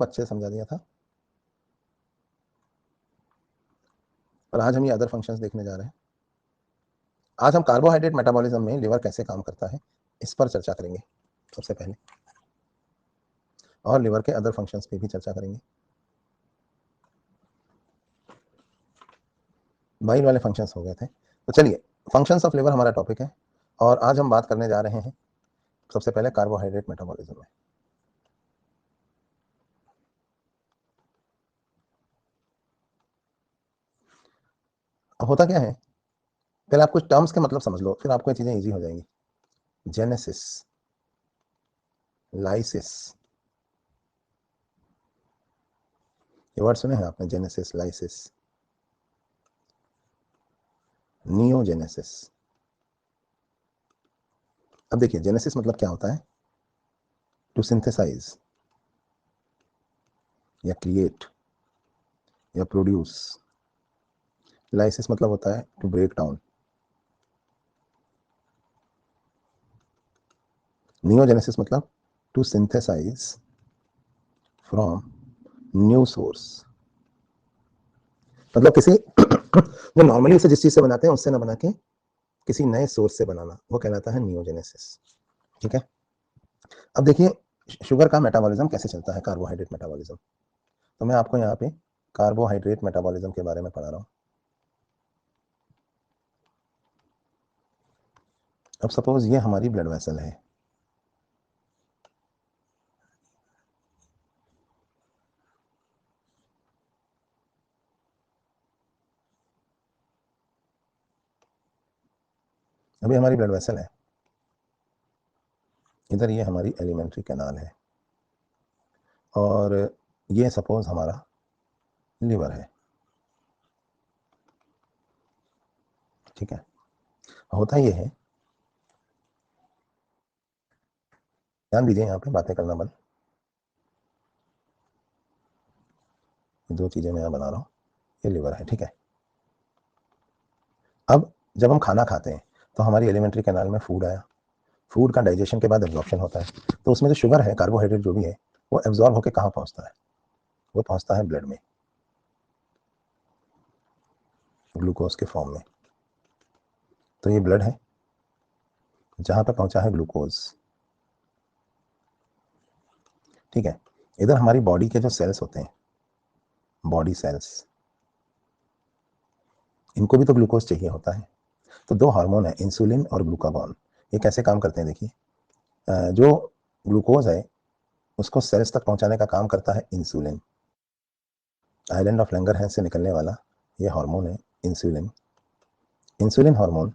आपको अच्छे से समझा दिया था। और आज हम ये अदर फंक्शंस देखने जा रहे हैं। आज हम कार्बोहाइड्रेट मेटाबॉलिज्म में लिवर कैसे काम करता है इस पर चर्चा करेंगे सबसे पहले, और लिवर के अदर फंक्शंस पे भी चर्चा करेंगे। बाइल वाले फंक्शंस हो गए थे, तो चलिए फंक्शंस ऑफ लिवर हमारा टॉपिक है, और आज हम बात करने जा रहे हैं सबसे पहले कार्बोहाइड्रेट मेटाबॉलिज्म में। होता क्या है, पहले आप कुछ टर्म्स के मतलब समझ लो, फिर आपको ये चीजें इजी हो जाएंगी। जेनेसिस, लाइसिस, ये वर्ड सुने हैं आपने? Genesis, lysis, neogenesis. अब देखिए जेनेसिस मतलब क्या होता है, टू सिंथेसाइज या क्रिएट या प्रोड्यूस। लाइसिस मतलब होता है टू ब्रेक डाउन। नियोजेनेसिस मतलब to synthesize from new source. मतलब किसी जो नॉर्मली उसे जिस चीज से बनाते हैं उससे ना बना के किसी नए सोर्स से बनाना, वो कहलाता है नियोजेनेसिस। ठीक है। अब देखिए शुगर का मेटाबॉलिज्म कैसे चलता है, कार्बोहाइड्रेट मेटाबॉलिज्म। तो मैं आपको यहाँ पे कार्बोहाइड्रेट मेटाबॉलिज्म के बारे में पढ़ा रहा हूँ। अब सपोज ये हमारी ब्लड वेसल है, अभी हमारी ब्लड वेसल है, इधर ये हमारी एलिमेंट्री कैनाल है, और ये सपोज हमारा लिवर है। ठीक है। होता ये है, ध्यान दीजिए यहाँ पे बातें करना बंद, दो चीजें मैं यहाँ बना रहा हूँ, ये लिवर है। ठीक है। अब जब हम खाना खाते हैं तो हमारी एलिमेंट्री कैनाल में फूड आया, फूड का डाइजेशन के बाद एब्जॉर्प्शन होता है, तो उसमें जो शुगर है, कार्बोहाइड्रेट जो भी है, वो एब्जॉर्ब होकर कहाँ पहुंचता है, वो पहुंचता है ब्लड में, ग्लूकोज के फॉर्म में। तो ये ब्लड है जहां पर पहुंचा है ग्लूकोज। ठीक है। इधर हमारी बॉडी के जो सेल्स होते हैं, बॉडी सेल्स, इनको भी तो ग्लूकोज चाहिए होता है। तो दो हार्मोन है, इंसुलिन और ग्लूकागॉन। ये कैसे काम करते हैं देखिए, जो ग्लूकोज है उसको सेल्स तक पहुंचाने का काम करता है इंसुलिन। आइलैंड ऑफ लैंगरहैंस से निकलने वाला ये हार्मोन है इंसुलिन। इंसुलिन हार्मोन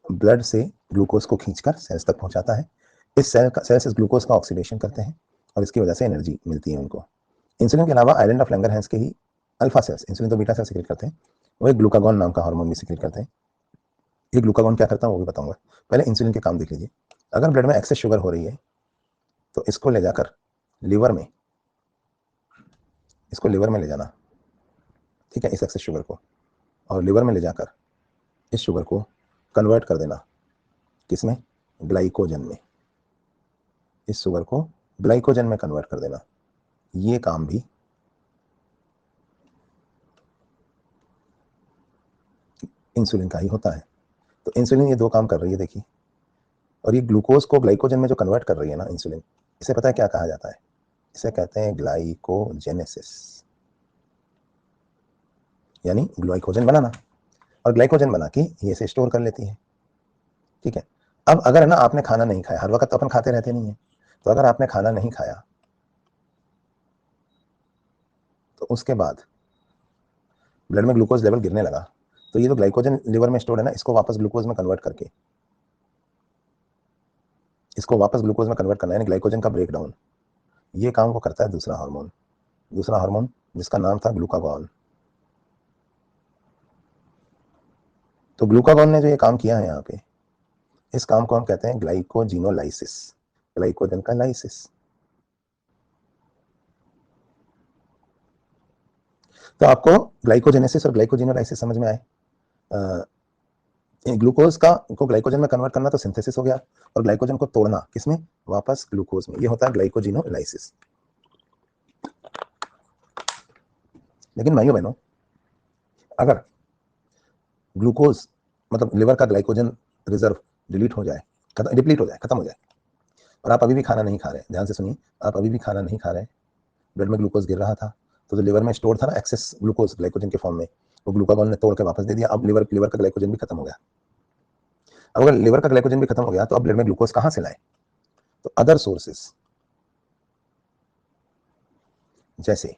ब्लड से ग्लूकोज को खींचकर सेल्स तक पहुंचाता है। इस सेल्स इस ग्लूकोज का ऑक्सीडेशन करते हैं और इसकी वजह से एनर्जी मिलती है उनको। इंसुलिन के अलावा आइलैंड ऑफ लैंगरहैंस के ही अल्फा सेल्स, इंसुलिन तो बीटा सेल्स सिक्रेट करते हैं, वो एक ग्लूकागॉन नाम का हार्मोन भी सिक्रेट करते हैं। ये ग्लूकागॉन क्या करता है वो भी बताऊंगा, पहले इंसुलिन के काम देख लीजिए। अगर ब्लड में एक्सेस शुगर हो रही है तो इसको ले जाकर लिवर में, इसको लिवर में ले जाना, ठीक है, इस एक्सेस शुगर को, और लिवर में ले जाकर इस शुगर को कन्वर्ट कर देना, किसमें, ग्लाइकोजन में। इस शुगर को ग्लाइकोजन में कन्वर्ट कर देना, ये काम भी इंसुलिन का ही होता है। तो इंसुलिन ये दो काम कर रही है देखिए, और ये ग्लूकोज को ग्लाइकोजन में जो कन्वर्ट कर रही है ना इंसुलिन, इसे पता है क्या कहा जाता है, इसे कहते हैं ग्लाइकोजेनेसिस, यानी ग्लाइकोजन बनाना, और ग्लाइकोजन बना के ये इसे स्टोर कर लेती है। ठीक है। अब अगर है ना आपने खाना नहीं खाया, हर वक्त अपन खाते रहते नहीं है, तो अगर आपने खाना नहीं खाया तो उसके बाद ब्लड में ग्लूकोज लेवल गिरने लगा, तो ये जो ग्लाइकोजन लिवर में स्टोर है ना, इसको वापस ग्लूकोज में कन्वर्ट करके, इसको वापस ग्लूकोज में कन्वर्ट करना, यानी ग्लाइकोजन का ब्रेक डाउन, ये काम को करता है दूसरा हार्मोन। दूसरा हार्मोन जिसका नाम था ग्लूकागॉन। तो ग्लूकागॉन ने जो ये काम किया है यहाँ पे, इस काम को हम कहते हैं ग्लाइकोजिनोलाइसिस, ग्लाइकोजन का लाइसिस। तो आपको ग्लाइकोजेनेसिस और ग्लाइकोजिनोलाइसिस समझ में आए। ग्लूकोज का को ग्लाइकोजन में कन्वर्ट करना तो सिंथेसिस हो गया, और ग्लाइकोजन को तोड़ना किसमें, वापस ग्लूकोज में, ये होता है ग्लाइकोजिनोलाइसिस। लेकिन भाइयों बहनों, अगर ग्लूकोज मतलब लिवर का ग्लाइकोजन रिजर्व डिलीट हो जाए, डिप्लीट हो जाए, खत्म हो जाए, और आप अभी भी खाना नहीं खा रहे, ध्यान से सुनिए, आप अभी भी खाना नहीं खा रहे, ब्लड में ग्लूकोज गिर रहा था, तो जो लिवर में स्टोर था ना एक्सेस ग्लूकोज ग्लाइकोजन के फॉर्म में, वो ग्लूकागॉन ने तोड़ के वापस दे दिया। अब लिवर का ग्लाइकोजन भी खत्म हो गया। अब अगर लिवर का ग्लाइकोजन भी खत्म हो गया तो अब ब्लड में ग्लूकोज कहां से लाए? तो अदर सोर्सेस जैसे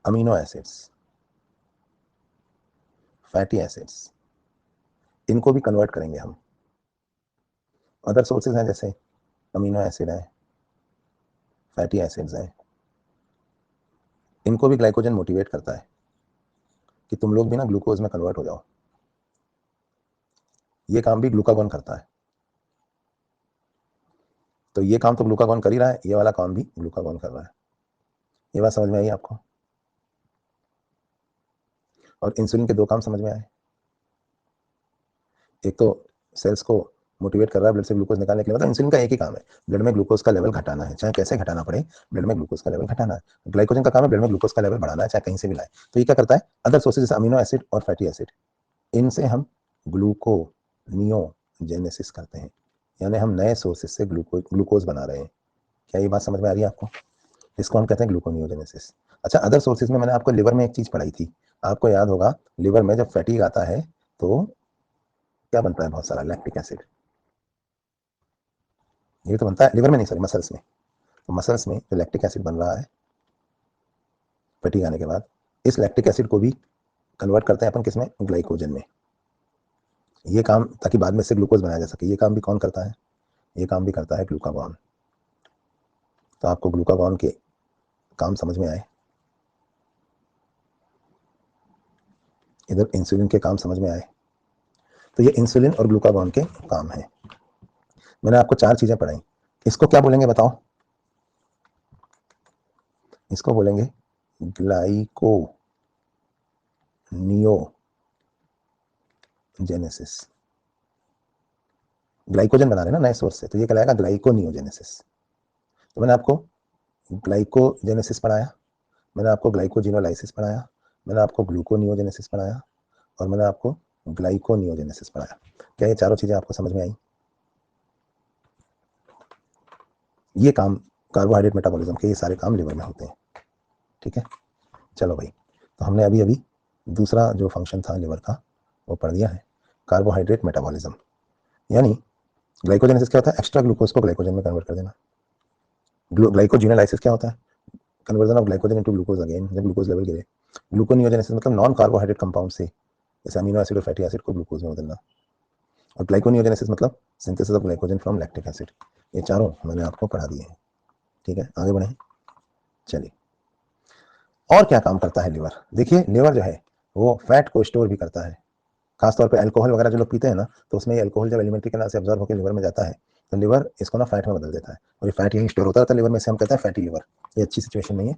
अमीनो एसिड्स, फैटी एसिड्स, इनको भी कन्वर्ट करेंगे हम। अदर सोर्सेज हैं जैसे अमीनो एसिड है, फैटी एसिड्स हैं, इनको भी ग्लाइकोजन मोटिवेट करता है कि तुम लोग भी ना ग्लूकोज में कन्वर्ट हो जाओ। ये काम भी ग्लूकागॉन करता है। तो ये काम तो ग्लूकागॉन कर ही रहा है, ये वाला काम भी ग्लूकागॉन कर रहा है। ये बात समझ में आई आपको? और इंसुलिन के दो काम समझ में आए। एक तो सेल्स को मोटिवेट कर रहा है ब्लड से ग्लूकोज निकालने के लिए, मतलब इंसुलिन का एक ही काम है, ब्लड में ग्लूकोज का लेवल घटाना है, चाहे कैसे घटाना पड़े, ब्लड में ग्लूकोज का लेवल घटाना है। ग्लाइकोजन का काम है ब्लड में ग्लूकोज का लेवल बढ़ाना है, चाहे कहीं से भी लाए। तो ये क्या करता है, अदर सोर्सेज जैसे अमीनो एसिड और फैटी एसिड, इनसे हम ग्लूकोनियोजेनेसिस करते हैं, यानी हम नए सोर्सेज से ग्लूकोज बना रहे हैं। क्या ये बात समझ में आ रही है आपको? इसको हम कहते हैं ग्लूकोनियोजेनेसिस। अच्छा, अदर सोर्सेज में मैंने आपको लिवर में एक चीज पढ़ाई थी, आपको याद होगा, लिवर में जब फैटीग आता है तो क्या बनता है, बहुत सारा लैक्टिक एसिड। ये तो बनता है लिवर में नहीं, सॉरी मसल्स में। तो मसल्स में जो लैक्टिक एसिड बन रहा है फैटीग आने के बाद, इस लैक्टिक एसिड को भी कन्वर्ट करते हैं अपन किसमें, ग्लाइकोजन में। ये काम ताकि बाद में से ग्लूकोज बनाया जा सके, ये काम भी कौन करता है, ये काम भी करता है ग्लूकागॉन। तो आपको ग्लूकागॉन के काम समझ में आए, इधर इंसुलिन के काम समझ में आए। तो ये इंसुलिन और ग्लूकागॉन के काम है। मैंने आपको चार चीजें पढ़ाई, इसको क्या बोलेंगे बताओ? इसको बोलेंगे ग्लाइकोनियोजेनेसिस। ग्लाइकोजन बना रहे हैं ना नए सोर्स से, तो ये कहलाएगा ग्लाइकोनियोजेनेसिस। तो मैंने आपको ग्लाइकोजेनेसिस पढ़ाया, मैंने आपको ग्लाइकोजिनोलाइसिस पढ़ाया, मैंने आपको ग्लूकोनियोजेनेसिस पढ़ाया, और मैंने आपको ग्लाइकोनियोजेनेसिस पढ़ाया। क्या ये चारों चीजें आपको समझ में आई? ये काम कार्बोहाइड्रेट मेटाबॉलिज्म के, ये सारे काम लिवर में होते हैं। ठीक है, चलो भाई, तो हमने अभी अभी दूसरा जो फंक्शन था लिवर का वो पढ़ दिया है, कार्बोहाइड्रेट मेटाबॉलिज्म। यानी ग्लाइकोजेनेसिस क्या होता है, एक्स्ट्रा ग्लूकोज को ग्लाइकोजन में कन्वर्ट कर देना। ग्लाइकोजिनोलाइसिस क्या होता है, conversion of glycogen into glucose again जब ग्लूकोज लेवल गिरे। ग्लूकोनियोजेनेसिस मतलब नॉन कार्बोहाइड्रेट कंपाउंड से, जैसे अमीनो एसिड और फैटी एसिड को ग्लूकोज में बदलना। और ग्लाइकोनियोजेनेसिस मतलब synthesis of glycogen from lactic acid. ये चारों मैंने आपको पढ़ा दिए हैं। ठीक है, आगे बढ़े, चलिए। और क्या काम करता है लिवर? देखिए, लिवर जो है वो फैट को स्टोर भी करता है, खासतौर पे अल्कोहल वगैरह जो लोग पीते हैं ना, तो उसमें ये अल्कोहल जब एलिमेंट्री कैनाल से अब्जॉर्ब होकर लिवर में जाता है, तो लिवर इसको ना फैट में बदल देता है, और ये फैट यहीं स्टोर होता रहता है लिवर में, इसे हम कहते हैं फैटी लिवर। ये अच्छी सिचुएशन नहीं है,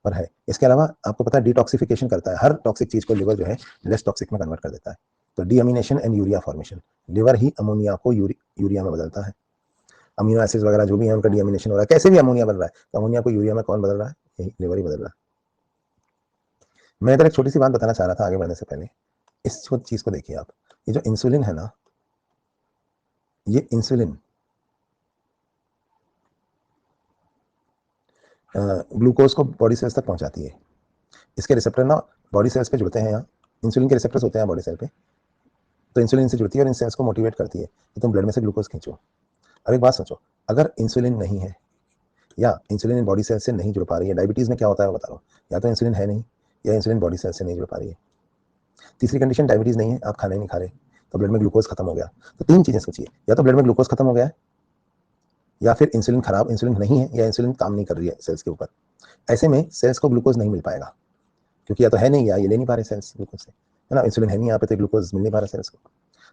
पर है। इसके अलावा आपको पता है डिटॉक्सिफिकेशन करता है, हर टॉक्सिक चीज को लिवर जो है लेस टॉक्सिक में कन्वर्ट कर देता है। तो deamination and urea formation, liver ही अमोनिया को यूरिया में बदलता है। अमीनो एसिड वगैरह जो भी है उनका डीअमीनेशन हो रहा है, कैसे भी अमोनिया बन रहा है, तो अमोनिया को यूरिया में कौन बदल रहा है, यही लिवर ही बदल रहा है। मैं इधर एक छोटी सी बात बताना चाह रहा था आगे बढ़ने से पहले, इस चीज को देखिए आप, ये जो इंसुलिन है ना, ये इंसुलिन ग्लूकोज को बॉडी सेल्स तक पहुंचाती है। इसके रिसेप्टर ना बॉडी सेल्स पे जुड़ते हैं, यहाँ इंसुलिन के रिसेप्टर्स होते हैं बॉडी सेल पे, तो इंसुलिन से जुड़ती है और इन सेल्स को मोटिवेट करती है कि तुम ब्लड में से ग्लूकोज खींचो। अब एक बात सोचो, अगर इंसुलिन नहीं है या इंसुलिन बॉडी सेल से नहीं जुड़ पा रही है, डायबिटीज में क्या होता है वो बता रहा हूँ, या तो इंसुलिन है नहीं या इंसुलिन बॉडी सेल से नहीं जुड़ पा रही है। तीसरी कंडीशन डायबिटीज नहीं है, आप खाना ही नहीं खा रहे, तो ब्लड में ग्लूकोज खत्म हो गया। तो तीन चीजें सोचिए, या तो ब्लड में ग्लूकोज खत्म हो गया है, या फिर इंसुलिन खराब, इंसुलिन नहीं है, या इंसुलिन काम नहीं कर रही है सेल्स के ऊपर। ऐसे में सेल्स को ग्लूकोज नहीं मिल पाएगा, क्योंकि या तो है नहीं या ये ले नहीं पा रहे सेल्स ग्लूकोज से, है ना, इंसुलिन है नहीं यहाँ पे, तो ग्लूकोज मिल नहीं पा रहा सेल्स को।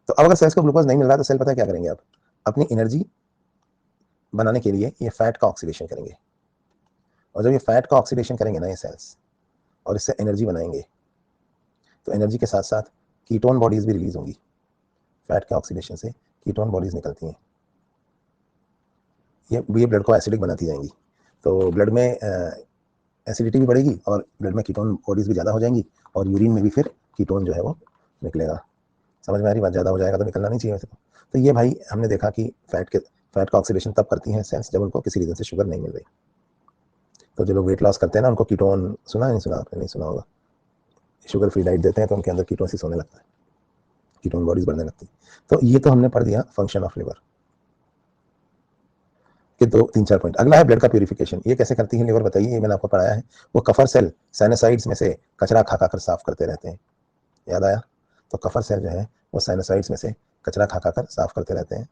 तो अब अगर सेल्स को ग्लूकोज नहीं मिल रहा है तो सेल पता है क्या करेंगे, अब अपनी एनर्जी बनाने के लिए ये फैट का ऑक्सीडेशन करेंगे, और जब ये फैट का ऑक्सीडेशन करेंगे ना ये सेल्स, और इससे एनर्जी बनाएंगे, तो एनर्जी के साथ साथ कीटोन बॉडीज भी रिलीज होंगी। फैट के ऑक्सीडेशन से कीटोन बॉडीज निकलती हैं, ये ब्लड को एसिडिक बनाती जाएंगी। तो ब्लड में एसिडिटी भी बढ़ेगी और ब्लड में कीटोन बॉडीज भी ज़्यादा हो जाएंगी और यूरिन में भी फिर कीटोन जो है वो निकलेगा। समझ में आ रही बात? ज़्यादा हो जाएगा तो निकलना नहीं चाहिए वैसे तो ये भाई हमने देखा कि फैट का ऑक्सीडेशन तब करती हैं सेल्स जब उनको किसी रीज़न से शुगर नहीं मिल रही। तो जो लोग वेट लॉस करते हैं ना उनको कीटोन सुना है नहीं सुना आपने? नहीं सुना होगा। शुगर फ्री डाइट देते हैं तो उनके अंदर कीटोसिस होने लगता है, कीटोन बॉडीज बढ़ने लगती है। तो ये तो हमने पढ़ दिया फंक्शन ऑफ लिवर के 2-3-4 पॉइंट। अगला है ब्लड का प्यूरिफिकेशन। ये कैसे करती है लिवर बताइए? ये मैंने आपको पढ़ाया है। वो कफर सेल साइनोसाइड्स में से कचरा खा खा कर साफ करते रहते हैं। याद आया? तो कफर सेल जो है वो साइनोसाइड्स में से कचरा खा खा कर साफ करते रहते हैं।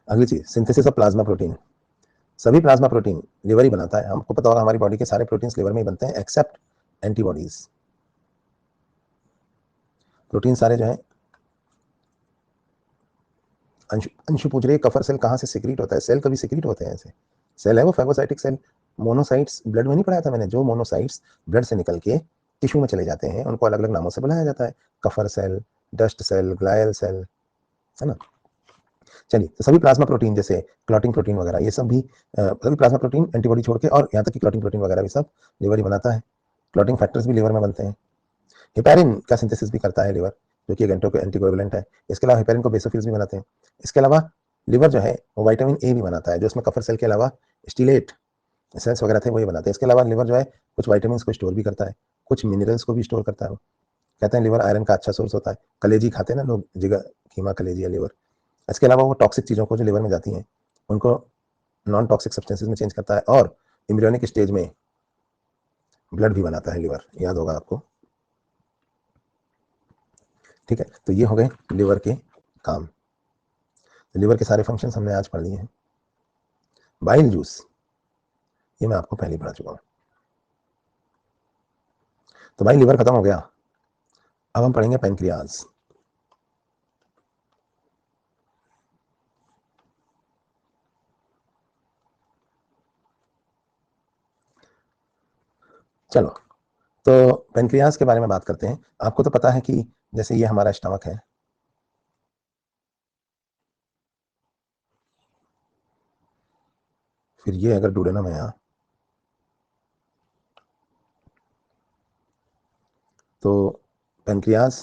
अगली चीज सिंथेसिस ऑफ प्लाज्मा प्रोटीन। सभी प्लाज्मा प्रोटीन लिवर ही बनाता है। हमको पता होगा हमारी बॉडी के सारे प्रोटीन्स लिवर में ही बनते हैं एक्सेप्ट एंटीबॉडीज। प्रोटीन सारे जो है अंशु पूछ रही है कफर सेल कहाँ से सिक्रीट होता है? सेल कभी सिक्रीट होते हैं ऐसे? सेल है वो फैगोसाइटिक सेल। मोनोसाइट्स ब्लड में नहीं पढ़ाया था मैंने? जो मोनोसाइट्स ब्लड से निकल के टिश्यू में चले जाते हैं उनको अलग अलग नामों से बुलाया जाता है, Kupffer cell, dust cell, glial cell, है ना? चलिए, तो सभी प्लाज्मा प्रोटीन जैसे क्लॉटिंग प्रोटीन वगैरह ये सब भी सभी प्लाज्मा प्रोटीन एंटीबॉडी छोड़ के और यहाँ तक कि क्लॉटिंग प्रोटीन वगैरह भी सब लिवर ही बनाता है। क्लॉटिंग फैक्टर्स भी लिवर में बनते हैं। हेपेरिन का सिंथेसिस भी करता है लिवर, जो कि एक एंटीकोएगुलेंट है। इसके अलावा हेपेरिन को बेसोफिल्स भी बनाते हैं। इसके अलावा लिवर जो है वो विटामिन ए भी बनाता है, जो उसमें कफर सेल के अलावा स्टीलेट सेल्स वगैरह थे वही बनाते हैं। इसके अलावा लिवर जो है कुछ वाइटामिन को स्टोर भी करता है, कुछ मिनरल्स को भी स्टोर करता है। वो कहते हैं लिवर आयरन का अच्छा सोर्स होता है। कलेजी खाते हैं ना लोग, जिगर, कीमा, कलेजी या लिवर। इसके अलावा वो टॉक्सिक चीज़ों को जो लिवर में जाती हैं उनको नॉन टॉक्सिक सब्सटेंसेज में चेंज करता है और इम्ब्रियोनिक स्टेज में ब्लड भी बनाता है लिवर, याद होगा आपको। ठीक है, तो ये हो गए लिवर के काम। तो लिवर के सारे फंक्शंस हमने आज पढ़ लिए हैं। बाइल जूस ये मैं आपको पहले ही पढ़ा चुका हूं। तो भाई लिवर खत्म हो गया, अब हम पढ़ेंगे पेनक्रियाज। चलो, तो पेनक्रियाज के बारे में बात करते हैं। आपको तो पता है कि जैसे ये हमारा स्टमक है, फिर ये अगर डुडेनम है यहाँ, तो पेनक्रियाज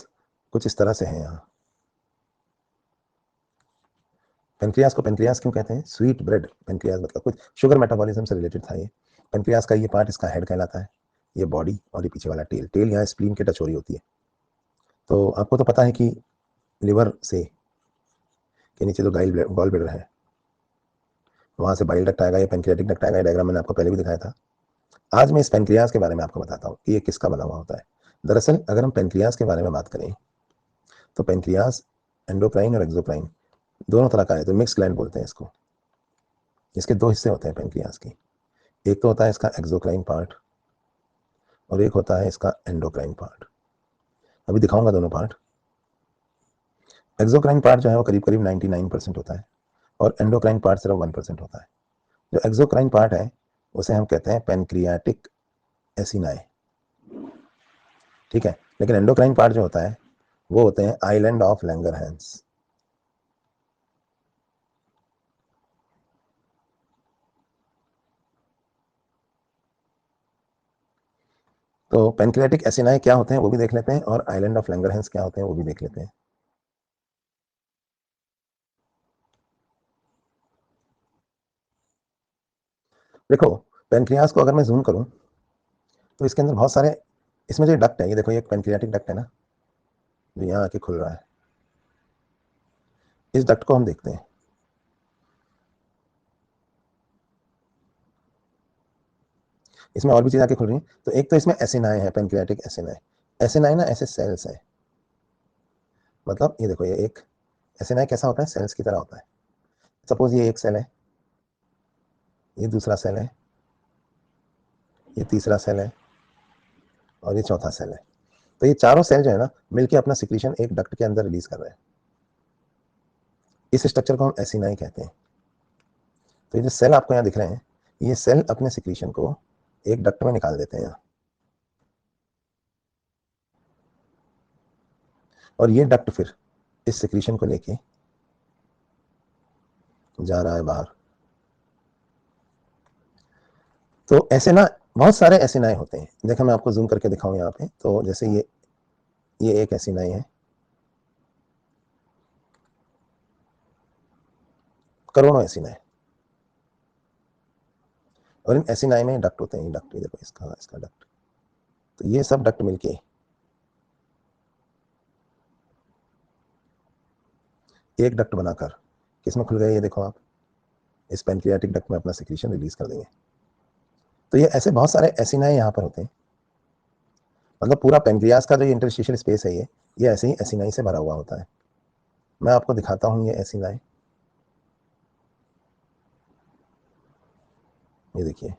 कुछ इस तरह से है यहाँ। पेनक्रियाज को पेनक्रियाज क्यों कहते हैं? स्वीट ब्रेड पेनक्रियाज, मतलब कुछ शुगर मेटाबॉलिज्म से रिलेटेड था ये। पेनक्रियाज का ये पार्ट इसका हेड कहलाता है, ये बॉडी और ये पीछे वाला टेल। टेल यहाँ स्प्लीन के टच हो रही होती है। तो आपको तो पता है कि लिवर से के नीचे जो गॉल ब्लैडर है वहां से बाइल डक्ट आएगा या पेनक्रियाटिक डक्ट आएगा। डायग्राम मैंने आपको पहले भी दिखाया था। आज मैं इस पेनक्रियाज के बारे में आपको बताता हूँ कि ये किसका बना हुआ होता है। दरअसल अगर हम पेनक्रियाज के बारे में बात करें तो पेनक्रियाज एंडोक्राइन और एक्सोक्राइन दोनों तरह का है, तो मिक्स ग्लैंड बोलते हैं इसको। इसके दो हिस्से होते हैं पेनक्रियाज के, एक तो होता है इसका एक्सोक्राइन पार्ट और एक होता है इसका एंडोक्राइन पार्ट। अभी दिखाऊंगा दोनों पार्ट। एक्सोक्राइन पार्ट जो है वो करीब करीब 99% होता है और एंडोक्राइन पार्ट सिर्फ 1% होता है। जो एक्सोक्राइन पार्ट है उसे हम कहते हैं पेनक्रियाटिक एसिनाई, ठीक है। लेकिन एंडोक्राइन पार्ट जो होता है वो होते हैं आइलैंड ऑफ लैंगरहैंस। तो पेनक्रियाटिक एसिनाई क्या होते हैं वो भी देख लेते हैं और आइलैंड ऑफ लैंगरहैंस क्या होते हैं वो भी देख लेते हैं। देखो, पेनक्रियास को अगर मैं जूम करूं तो इसके अंदर बहुत सारे, इसमें जो डक्ट है ये देखो, ये एक पेनक्रियाटिक डक्ट है ना जो यहाँ आके खुल रहा है। इस डक्ट को हम देखते हैं। इसमें और भी चीज आके खुल रही है। तो एक तो इसमें एसिनाई है, पेनक्रियाटिक एसिनाई। एसिनाई ना ऐसे सेल्स है, मतलब ये देखो, ये एक एसिनाई कैसा होता है? सेल्स की तरह होता है। सपोज ये एक सेल है, ये दूसरा सेल है, ये तीसरा सेल है और ये चौथा सेल है। तो ये चारों सेल जो है ना मिलकर अपना सिक्रीशन एक डक्ट के अंदर रिलीज कर रहे हैं। इस स्ट्रक्चर को हम एसिनाई कहते हैं। तो ये जो सेल आपको यहाँ दिख रहे हैं, ये सेल अपने सिक्रीशन को एक डक्ट में निकाल देते हैं और ये डक्ट फिर इस सिक्रीशन को लेके जा रहा है बाहर। तो ऐसे ना बहुत सारे एसिनाई होते हैं। देखो मैं आपको जूम करके दिखाऊं यहाँ पे, तो जैसे ये एक एसिनाई है, करोड़ों एसिनाई, और इन एसिनाई में डक्ट होते हैं। डक्ट देखो, इसका डक्ट, तो ये सब डक्ट मिलके एक डक्ट बनाकर किसमें खुल गए, ये देखो आप, इस पैनक्रियाटिक डक्ट में अपना सिक्रीशन रिलीज कर देंगे। तो ये ऐसे बहुत सारे एसिनाई यहाँ पर होते हैं। मतलब पूरा पेनक्रियास का जो इंटरस्टिशियल स्पेस है, ये ऐसे ही एसिनाई से भरा हुआ होता है। मैं आपको दिखाता हूँ ये एसिनाई, ये देखिए,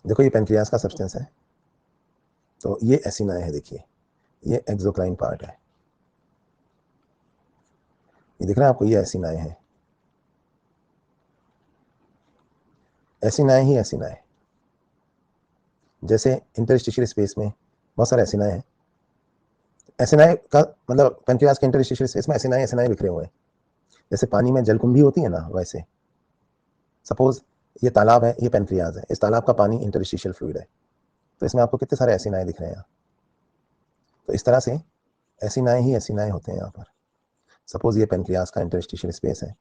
देखो ये पेनक्रियास का सब्सटेंस है, तो ये एसिनाई है। देखिए ये एक्सोक्राइन पार्ट है, ये दिख रहा है आपको, ये एसिनाई है। एसिनाई ही एसिनाई, जैसे इंटरस्टिशियल स्पेस में बहुत सारे एसिनाई हैं। एसिनाई का मतलब पेनक्रियास के इंटरस्टिशियल स्पेस में एसिनाई एसिनाई बिखरे हुए हैं। जैसे पानी में जलकुंभी होती है ना, वैसे सपोज ये तालाब है, ये पेनक्रियास है, इस तालाब का पानी इंटरस्टिशियल फ्लूइड है, तो इसमें आपको कितने सारे एसिनाई दिख रहे हैं। तो इस तरह से एसिनाई ही एसिनाई होते हैं यहाँ पर। सपोज ये पेनक्रियास का इंटरस्टिशियल स्पेस है,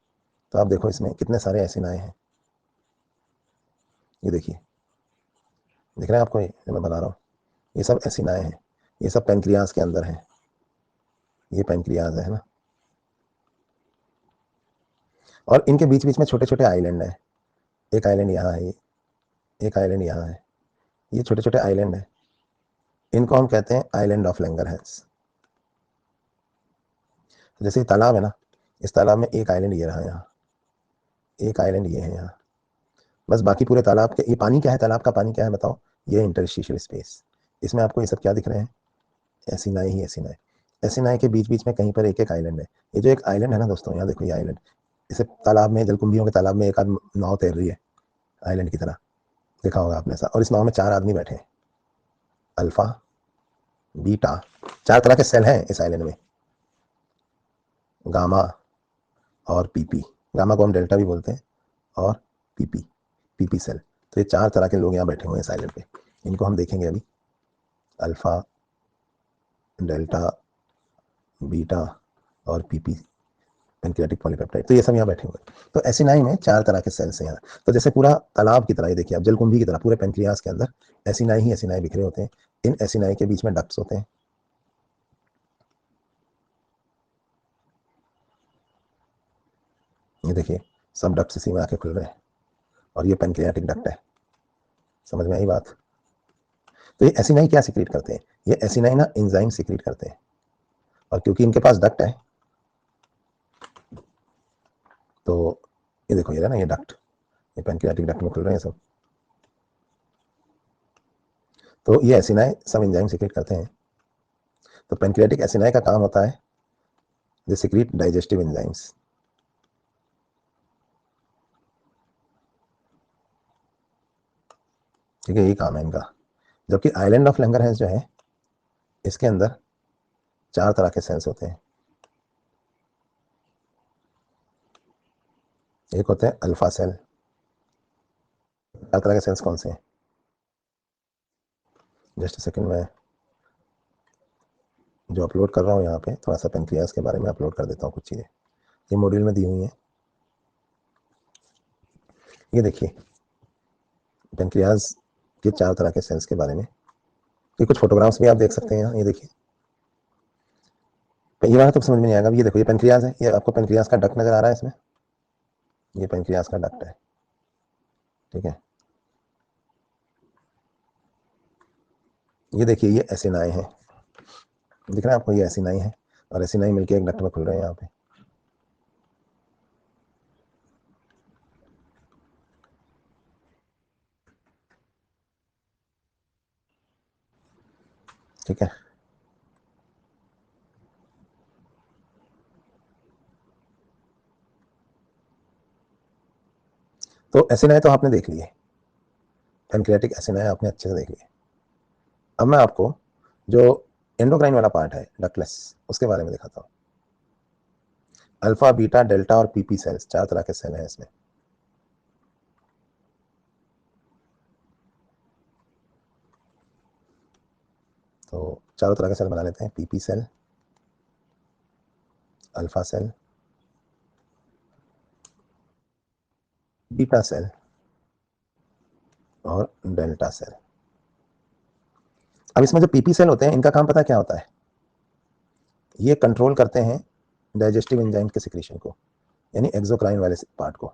तो आप देखो इसमें कितने सारे एसिनाई हैं। ये देखिए, दिख रहा है आपको, ये मैं बना रहा हूँ, ये सब एसिनाई हैं, ये सब पेनक्रियास के अंदर है। ये पेनक्रियास है ना, और इनके बीच बीच में छोटे छोटे आइलैंड है। एक आइलैंड यहाँ है, एक आइलैंड यहाँ है, ये छोटे छोटे आइलैंड है, इनको हम कहते हैं आइलैंड ऑफ लैंगरहैंस। जैसे तालाब है ना, इस तालाब में एक आइलैंड ये रहा, यहाँ एक आइलैंड ये है यहाँ, बस बाकी पूरे तालाब के, ये पानी क्या है, तालाब का पानी क्या है बताओ, ये इंटरस्टिशियल स्पेस। इसमें आपको ये सब क्या दिख रहे हैं, एसिनाई ही एसिनाई। एसिनाई के बीच बीच में कहीं पर एक एक आइलैंड है। ये जो एक आइलैंड है ना दोस्तों, यहाँ देखो ये आइलैंड, इसे तालाब में, जलकुंभियों के तालाब में एक आध नाव तैर रही है आइलैंड की तरह, देखा होगा आपने ऐसा, और इस नाव में 4 आदमी बैठे हैं, अल्फा, बीटा, 4 तरह के सेल हैं इस आइलैंड में, गामा और पीपी। गामा को हम डेल्टा भी बोलते हैं, और पीपी, पीपी सेल। तो ये 4 तरह के लोग यहाँ बैठे हुए हैं इस आइलैंड पे, इनको हम देखेंगे अभी, अल्फा, डेल्टा, बीटा और पीपी, पेनक्रियाटिक पॉलीपेप्टाइड। तो ये सब यहाँ बैठे हुए हैं। तो एसिनाई में 4 तरह के सेल्स हैं यहाँ। तो जैसे पूरा तालाब की तरह, ये देखिए आप, जलकुंभी की तरह पूरे पेनक्रियास के अंदर एसिनाई ही एसिनाई बिखरे होते हैं। इन एसिनाई के बीच में डक्ट्स होते हैं, ये देखिए सब डक्ट्स इसी में आके खुल रहे हैं, और ये पेनक्रियाटिक डक्ट है। समझ में आई बात। तो ये एसिनाई क्या सिक्रीट करते हैं, ये एसिनाई ना एंजाइम सिक्रीट करते हैं, और क्योंकि इनके पास डक्ट है, तो ये देखो ये ना, ये डक्ट, ये पेनक्रियाटिक डक्ट में खुल रहे हैं सब। तो ये एसिनाई सब एंजाइम सिक्रीट करते हैं। तो पेनक्रियाटिक एसिनाई का काम होता है, दे सिक्रीट डाइजेस्टिव एंजाइम्स। ठीक है, यही काम है इनका। जबकि आइलैंड ऑफ लैंगरहैंस जो है, इसके अंदर 4 तरह के सेल्स होते हैं। एक होते हैं अल्फा सेल। 4 तरह के सेल्स कौन से हैं, जस्ट सेकंड में जो अपलोड कर रहा हूँ यहाँ पे, थोड़ा सा पेनक्रियास के बारे में अपलोड कर देता हूँ कुछ चीज़ें, ये मॉड्यूल में दी हुई हैं। ये देखिए पेनक्रियास के 4 तरह के सेल्स के बारे में, ये कुछ फोटोग्राफ्स भी आप देख सकते हैं यहाँ, ये देखिए। ये बात तो समझ में नहीं आएगा। ये देखो ये पेनक्रियास है, ये आपको पेनक्रियास का डक्ट नजर आ रहा है इसमें, ये पेनक्रियास का डक्ट है, ठीक है। ये देखिए ये एसिनाई है, दिख रहा है आपको, ये एसिनाई है, और एसिनाई मिलके एक डक्ट में खुल रहे हैं यहाँ पे। ठीक है, तो एसिनाई तो आपने देख लिए, पैनक्रियाटिक एसिनाई आपने अच्छे से देख लिए। अब मैं आपको जो एंडोक्राइन वाला पार्ट है डक्टलेस, उसके बारे में दिखाता हूँ। अल्फा, बीटा, डेल्टा और पीपी सेल्स, 4 तरह के सेल हैं इसमें। तो चारों तरह के सेल बना लेते हैं। PP cell, alpha cell, beta cell और डेल्टा सेल। अब इसमें जो पीपी सेल होते हैं, इनका काम पता क्या होता है? ये कंट्रोल करते हैं डाइजेस्टिव एंजाइम के सिक्रीशन को, यानी एक्सोक्राइन वाले पार्ट को।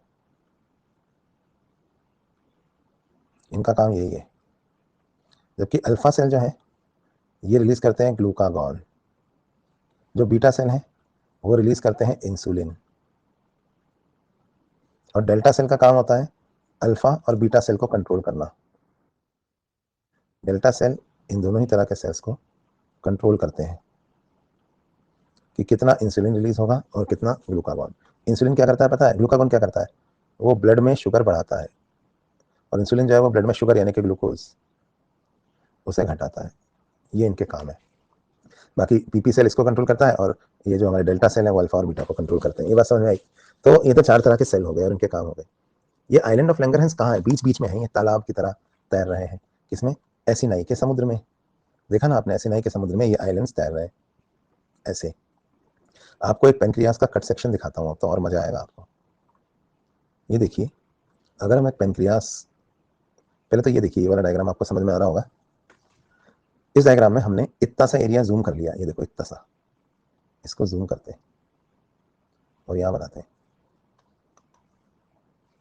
इनका काम यही है। जबकि अल्फा सेल जो है, ये रिलीज करते हैं ग्लूकागॉन। जो बीटा सेल है, वो रिलीज करते हैं इंसुलिन। और डेल्टा सेल का काम होता है अल्फा और बीटा सेल को कंट्रोल करना। डेल्टा सेल इन दोनों ही तरह के सेल्स को कंट्रोल करते हैं कि कितना इंसुलिन रिलीज होगा और कितना ग्लूकागॉन। इंसुलिन क्या करता है पता है? ग्लूकागॉन क्या करता है? वो ब्लड में शुगर बढ़ाता है, और इंसुलिन जो है वो ब्लड में शुगर यानी कि ग्लूकोज, उसे घटाता है। ये इनके काम है। बाकी पीपी सेल इसको कंट्रोल करता है, और ये जो हमारे डेल्टा सेल है वो अल्फा और बीटा को कंट्रोल करते हैं। ये बात समझ में आई? तो ये तो 4 तरह के सेल हो गए और इनके काम हो गए। ये आइलैंड ऑफ लैंगरहैंस कहाँ है? बीच बीच में है, ये तालाब की तरह तैर रहे हैं। किसमें? एसिनाई के समुद्र में। देखा ना आपने, एसिनाई के समुद्र में ये आइलैंड्स तैर रहे हैं ऐसे। आपको एक पेनक्रियास का कट सेक्शन दिखाता हूँ तो और मजा आएगा आपको। ये देखिए, अगर मैं पेनक्रियास, पहले तो ये देखिए, ये वाला डायग्राम आपको समझ में आ रहा होगा। इस डायग्राम में हमने इतना सा एरिया जूम कर लिया, ये देखो इतना सा, इसको जूम करते हैं और यहाँ बनाते हैं।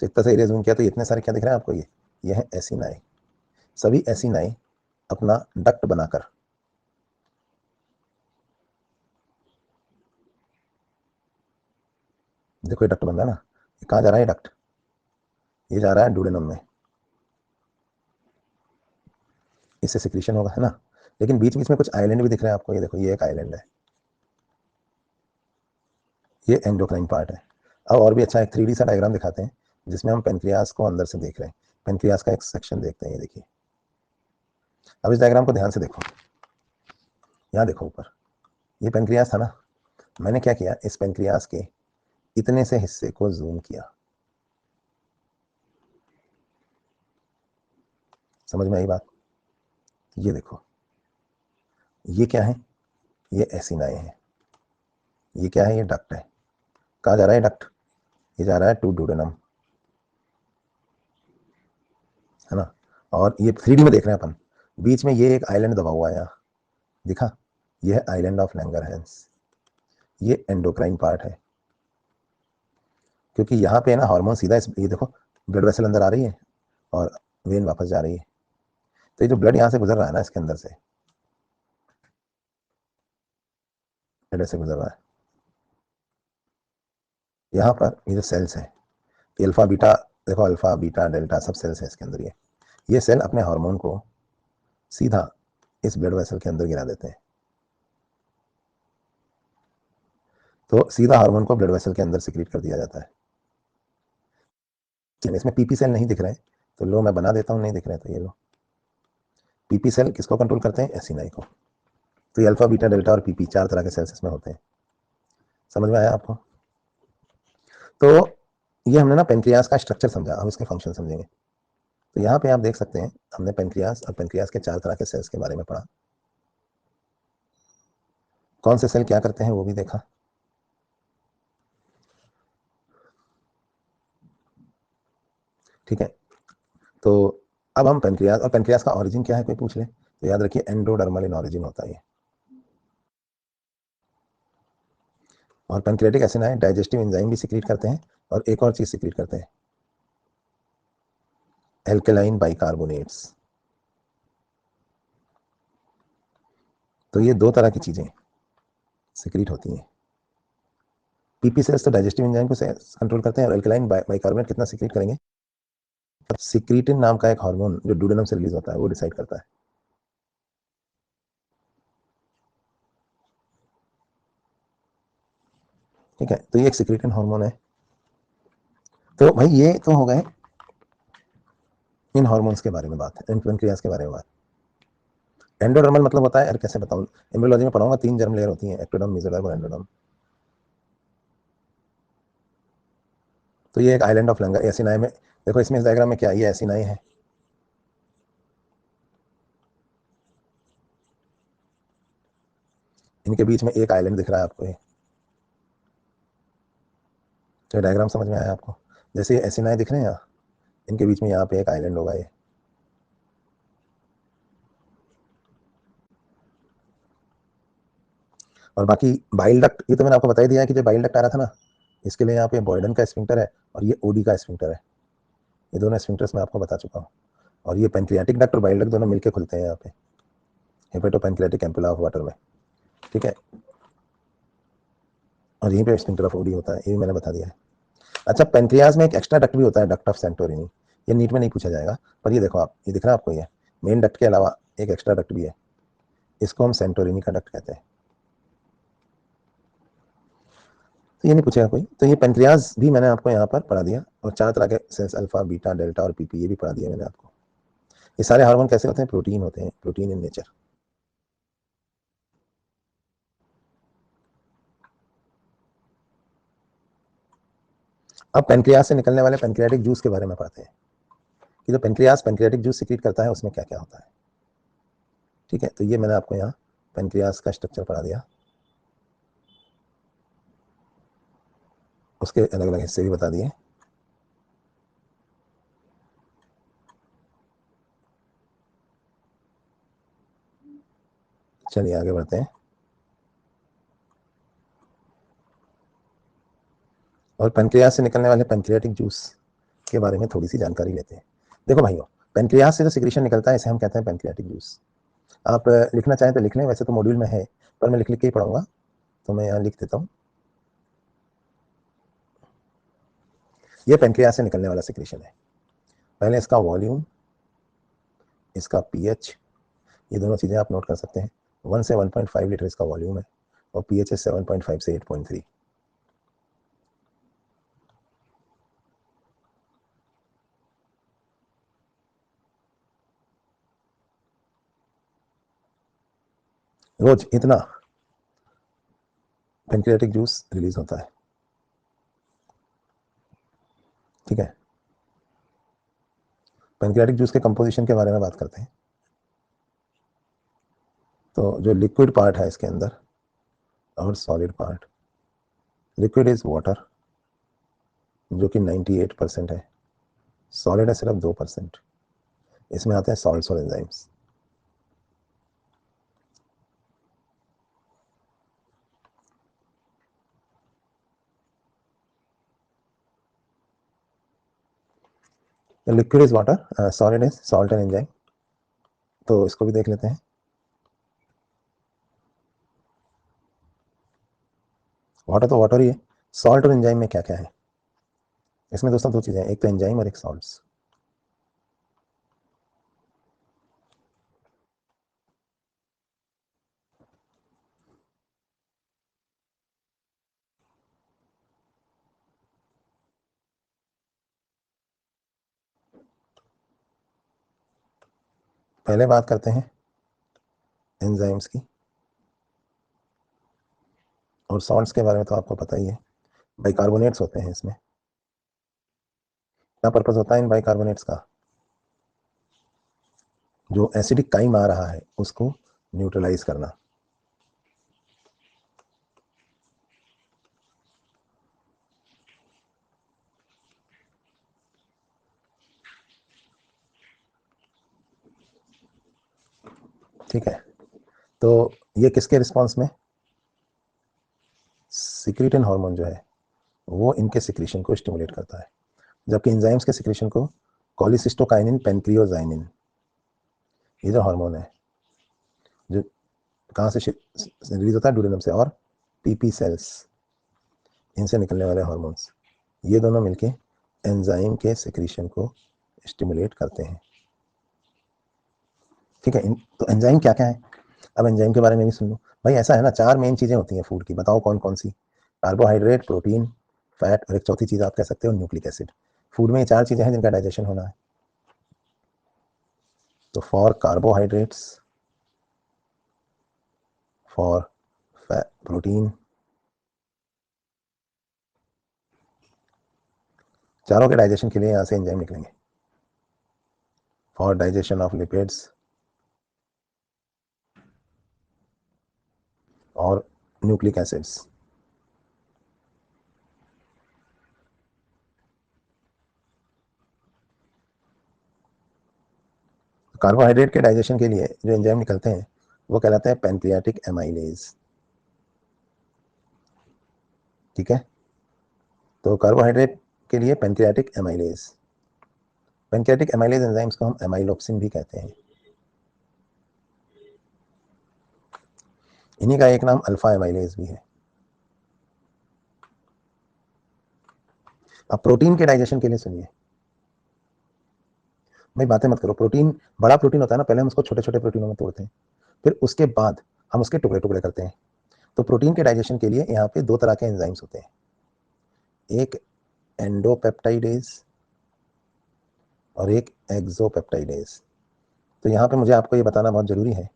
तो इतना सा एरिया जूम किया तो इतने सारे क्या दिख रहे हैं आपको? ये है एसिनाई। सभी एसिनाई अपना डक्ट बनाकर, देखो ये डक्ट बन रहा है ना, ये कहाँ जा रहा है डक्ट? ये जा रहा है डुडेनम में, इससे सिक्रीशन होगा, है ना। लेकिन बीच बीच में कुछ आइलैंड भी दिख रहे हैं आपको। ये देखो, ये एक आइलैंड है, ये एंडोक्राइन पार्ट है। अब और भी अच्छा एक 3D सा डायग्राम दिखाते हैं जिसमें हम पेनक्रियास को अंदर से देख रहे हैं। पेनक्रियास का एक सेक्शन देखते हैं, ये देखिए। अब इस डायग्राम को ध्यान से देखो, यहाँ देखो ऊपर, ये पेनक्रियास था ना। मैंने क्या किया, इस पेनक्रियास के इतने से हिस्से को जूम किया। समझ में आई बात? ये देखो, ये क्या है? ये एसिनाई है। ये क्या है? ये डक्ट है। कहाँ जा रहा है डक्ट? ये जा रहा है टू डुडेनम, है ना। और ये 3D में देख रहे हैं अपन। बीच में ये एक आइलैंड दबा हुआ है यहाँ, दिखा? ये है आइलैंड ऑफ लैंगरहैंस। ये एंडोक्राइन पार्ट है, क्योंकि यहाँ पे ना हार्मोन सीधा ये देखो, ब्लड वेसल अंदर आ रही है और वेन वापस जा रही है। तो ये जो ब्लड यहाँ से गुजर रहा है ना, इसके अंदर से ब्लड से गुजर रहा है। यहाँ पर ये जो सेल्स है, अल्फा बीटा, देखो अल्फा बीटा डेल्टा सब सेल्स है इसके अंदर। ये सेल अपने हार्मोन को सीधा इस ब्लड वेसल के अंदर गिरा देते हैं। तो सीधा हार्मोन को ब्लड वेसल के अंदर सिक्रीट कर दिया जाता है। इसमें पीपी सेल नहीं दिख रहे हैं, तो लो मैं बना देता हूँ, नहीं दिख रहे तो ये लो। पीपी सेल किसको कंट्रोल करते हैं? एसिनाई को। तो ये अल्फा बीटा डेल्टा और पीपी 4 तरह के सेल्स इसमें होते हैं। समझ में आया आपको? तो ये हमने ना पेनक्रियास का स्ट्रक्चर समझा, अब इसके फंक्शन समझेंगे। तो यहाँ पे आप देख सकते हैं, हमने पेनक्रियास और पेनक्रियास के 4 तरह के सेल्स के बारे में पढ़ा। कौन से सेल क्या करते हैं वो भी देखा। ठीक है, तो अब हम पेनक्रियास, और पेनक्रियास का ऑरिजिन क्या है कोई पूछ ले तो याद रखिए एंडोडर्मल इन ऑरिजिन होता है। और पेनक्रियाटिक एसिनाई डाइजेस्टिव एंजाइम भी सिक्रीट करते हैं, और एक और चीज सिक्रीट करते हैं, एल्केलाइन बाइकार्बोनेट्स। तो ये 2 तरह की चीजें सिक्रीट होती हैं। पीपी सेल्स तो डाइजेस्टिव एंजाइम को कंट्रोल करते हैं, और एल्केलाइन बाइकार्बोनेट कितना सिक्रीट करेंगे, सिक्रीटिन नाम का एक हार्मोन जो डुडेनम से रिलीज होता है वो डिसाइड करता है। ठीक है, तो ये एक सिक्रीटिन हार्मोन है। तो भाई ये तो हो गए इन हार्मोन्स के बारे में बात, इन पेनक्रियास के बारे में बात। एंडोडर्मल मतलब होता है, यार कैसे बताऊं, एम्ब्रियोलॉजी में पढ़ाऊंगा, 3 जर्म लेयर होती हैं, एक्टोडर्म, मेसोडर्म और एंडोडर्म। तो ये एक आइलैंड ऑफ लंगा एसिनाई में, देखो इसमें इस डायग्राम में क्या, ये एसिनाई है, इनके बीच में एक आइलैंड दिख रहा है आपको, ये तो डायग्राम समझ में आया आपको, जैसे ये एसिनाई दिख रहे हैं यहाँ, इनके बीच में यहाँ पे एक आइलैंड होगा ये। और बाकी बाइल डक्ट, ये तो मैंने आपको बता ही दिया है कि जो बाइल डक्ट आ रहा था ना, इसके लिए यहाँ पे बॉयडन का स्फिंक्टर है और ये ओडी का स्फिंक्टर है, ये दोनों स्फिंक्टर्स मैं आपको बता चुका हूँ। और ये पेंक्रियाटिक डक्ट और बाइल डक्ट दोनों मिलकर खुलते हैं यहाँ पे hepato pancreatic ampulla of water में, ठीक है। और यहीं पे स्फिंक्टर ऑफ ओडी होता है, ये भी मैंने बता दिया है। अच्छा, पेंक्रियाज में एक एक्स्ट्रा डक्ट भी होता है, डक्ट ऑफ सेंटोरिनी, ये नीट में नहीं पूछा जाएगा, पर ये देखो आप, ये दिख रहा है आपको, ये मेन डक्ट के अलावा एक एक्स्ट्रा डक्ट भी है, इसको हम सेंटोरिनी का डक्ट कहते हैं। तो ये नहीं पूछेगा कोई, तो ये पेंक्रियाज भी मैंने आपको यहाँ पर पढ़ा दिया, और 4 तरह के सेल्स, अल्फा, बीटा, डेल्टा और पीपी, ये भी पढ़ा दिया मैंने आपको। ये सारे हार्मोन कैसे होते हैं, प्रोटीन होते हैं, प्रोटीन इन नेचर। अब पेंक्रियाज से निकलने वाले पेंक्रियाटिक जूस के बारे में पढ़ते हैं कि जो पेंक्रियाज पेंक्रियाटिक जूस सिक्रीट करता है उसमें क्या क्या होता है, ठीक है। तो ये मैंने आपको यहाँ पेंक्रियाज का स्ट्रक्चर पढ़ा दिया, उसके अलग अलग हिस्से भी बता दिए। चलिए आगे बढ़ते हैं, और पेंक्रियाज से निकलने वाले पेंक्रियाटिक जूस के बारे में थोड़ी सी जानकारी लेते हैं। देखो भाइयों, पेंक्रियाज से जो सिक्रीशन निकलता है इसे हम कहते हैं पेंक्रियाटिक जूस। आप लिखना चाहें तो लिख लें, वैसे तो मॉड्यूल में है, पर मैं लिख लिख के ही पढ़ाऊंगा, तो मैं यहाँ लिख देता हूँ। ये पेंक्रियाज से निकलने वाला सिक्रीशन है। पहले इसका वॉल्यूम, इसका पीएच, ये दोनों चीज़ें आप नोट कर सकते हैं। 1 से 1.5 लीटर इसका वॉल्यूम है, और पीएच है 7.5 से 8.3। रोज इतना पेंक्रियाटिक जूस रिलीज होता है, ठीक है। पेंक्रियाटिक जूस के कंपोजिशन के बारे में बात करते हैं। तो जो लिक्विड पार्ट है इसके अंदर और solid part, liquid is water जो कि 98% है, सॉलिड है सिर्फ 2%, इसमें आते हैं सॉल्ट्स और enzymes. Liquid is water, solid is salt and enzyme, तो इसको भी देख लेते हैं। वाटर तो वाटर ही है, सॉल्ट और एंजाइम में क्या क्या है, इसमें दोस्तों 2 चीजें हैं, एक तो एंजाइम और एक सॉल्ट्स। पहले बात करते हैं एंजाइम्स की, और सॉल्ट्स के बारे में तो आपको पता ही है, बाइकार्बोनेट्स होते हैं इसमें। क्या पर्पज होता है इन बाइकार्बोनेट्स का, जो एसिडिक काइम आ रहा है उसको न्यूट्रलाइज करना, ठीक है। तो ये किसके रिस्पॉन्स में, सिक्रीटिन हार्मोन जो है वो इनके सिक्रीशन को स्टिमुलेट करता है, जबकि एंजाइम्स के सिक्रीशन को कॉलिसिस्टोकाइनिन, पेनक्रियोजाइनिन, ये जो हार्मोन है जो कहाँ से रिलीज होता है, डुडेनम से और पीपी सेल्स, इनसे निकलने वाले हार्मोन्स, ये दोनों मिलके एंजाइम के सिक्रीशन को स्टिमुलेट करते हैं, ठीक है। तो एंजाइम क्या क्या है, अब एंजाइम के बारे में भी सुन लो भाई। ऐसा है ना, 4 मेन चीजें होती हैं फूड की, बताओ कौन कौन सी, कार्बोहाइड्रेट, प्रोटीन, फैट, और एक चौथी चीज आप कह सकते हो न्यूक्लिक एसिड। फूड में ये 4 चीजें हैं जिनका डाइजेशन होना है। तो फॉर कार्बोहाइड्रेट्स फॉर प्रोटीन, चारों के डाइजेशन के लिए यहाँ से एंजाइम निकलेंगे। फॉर डाइजेशन ऑफ लिपिड्स और न्यूक्लिक एसिड्स। कार्बोहाइड्रेट के डाइजेशन के लिए जो एंजाइम निकलते हैं वो कहलाते हैं पैनक्रियाटिक एमाइलेज। ठीक है, तो कार्बोहाइड्रेट के लिए pancreatic amylase, pancreatic amylase enzymes को हम एमाइलोप्सिन भी कहते हैं। इन्हीं का एक नाम अल्फा एमाइलेज भी है। अब प्रोटीन के डाइजेशन के लिए सुनिए भाई, बातें मत करो। प्रोटीन बड़ा प्रोटीन होता है ना, पहले हम उसको छोटे छोटे प्रोटीनों में तोड़ते हैं, फिर उसके बाद हम उसके टुकड़े टुकड़े करते हैं। तो प्रोटीन के डाइजेशन के लिए यहाँ पे दो तरह के एंजाइम्स होते हैं, एक एंडोपेप्टाइडेज और एक एक्सोपेप्टाइडेज। तो यहाँ पे मुझे आपको ये बताना बहुत जरूरी है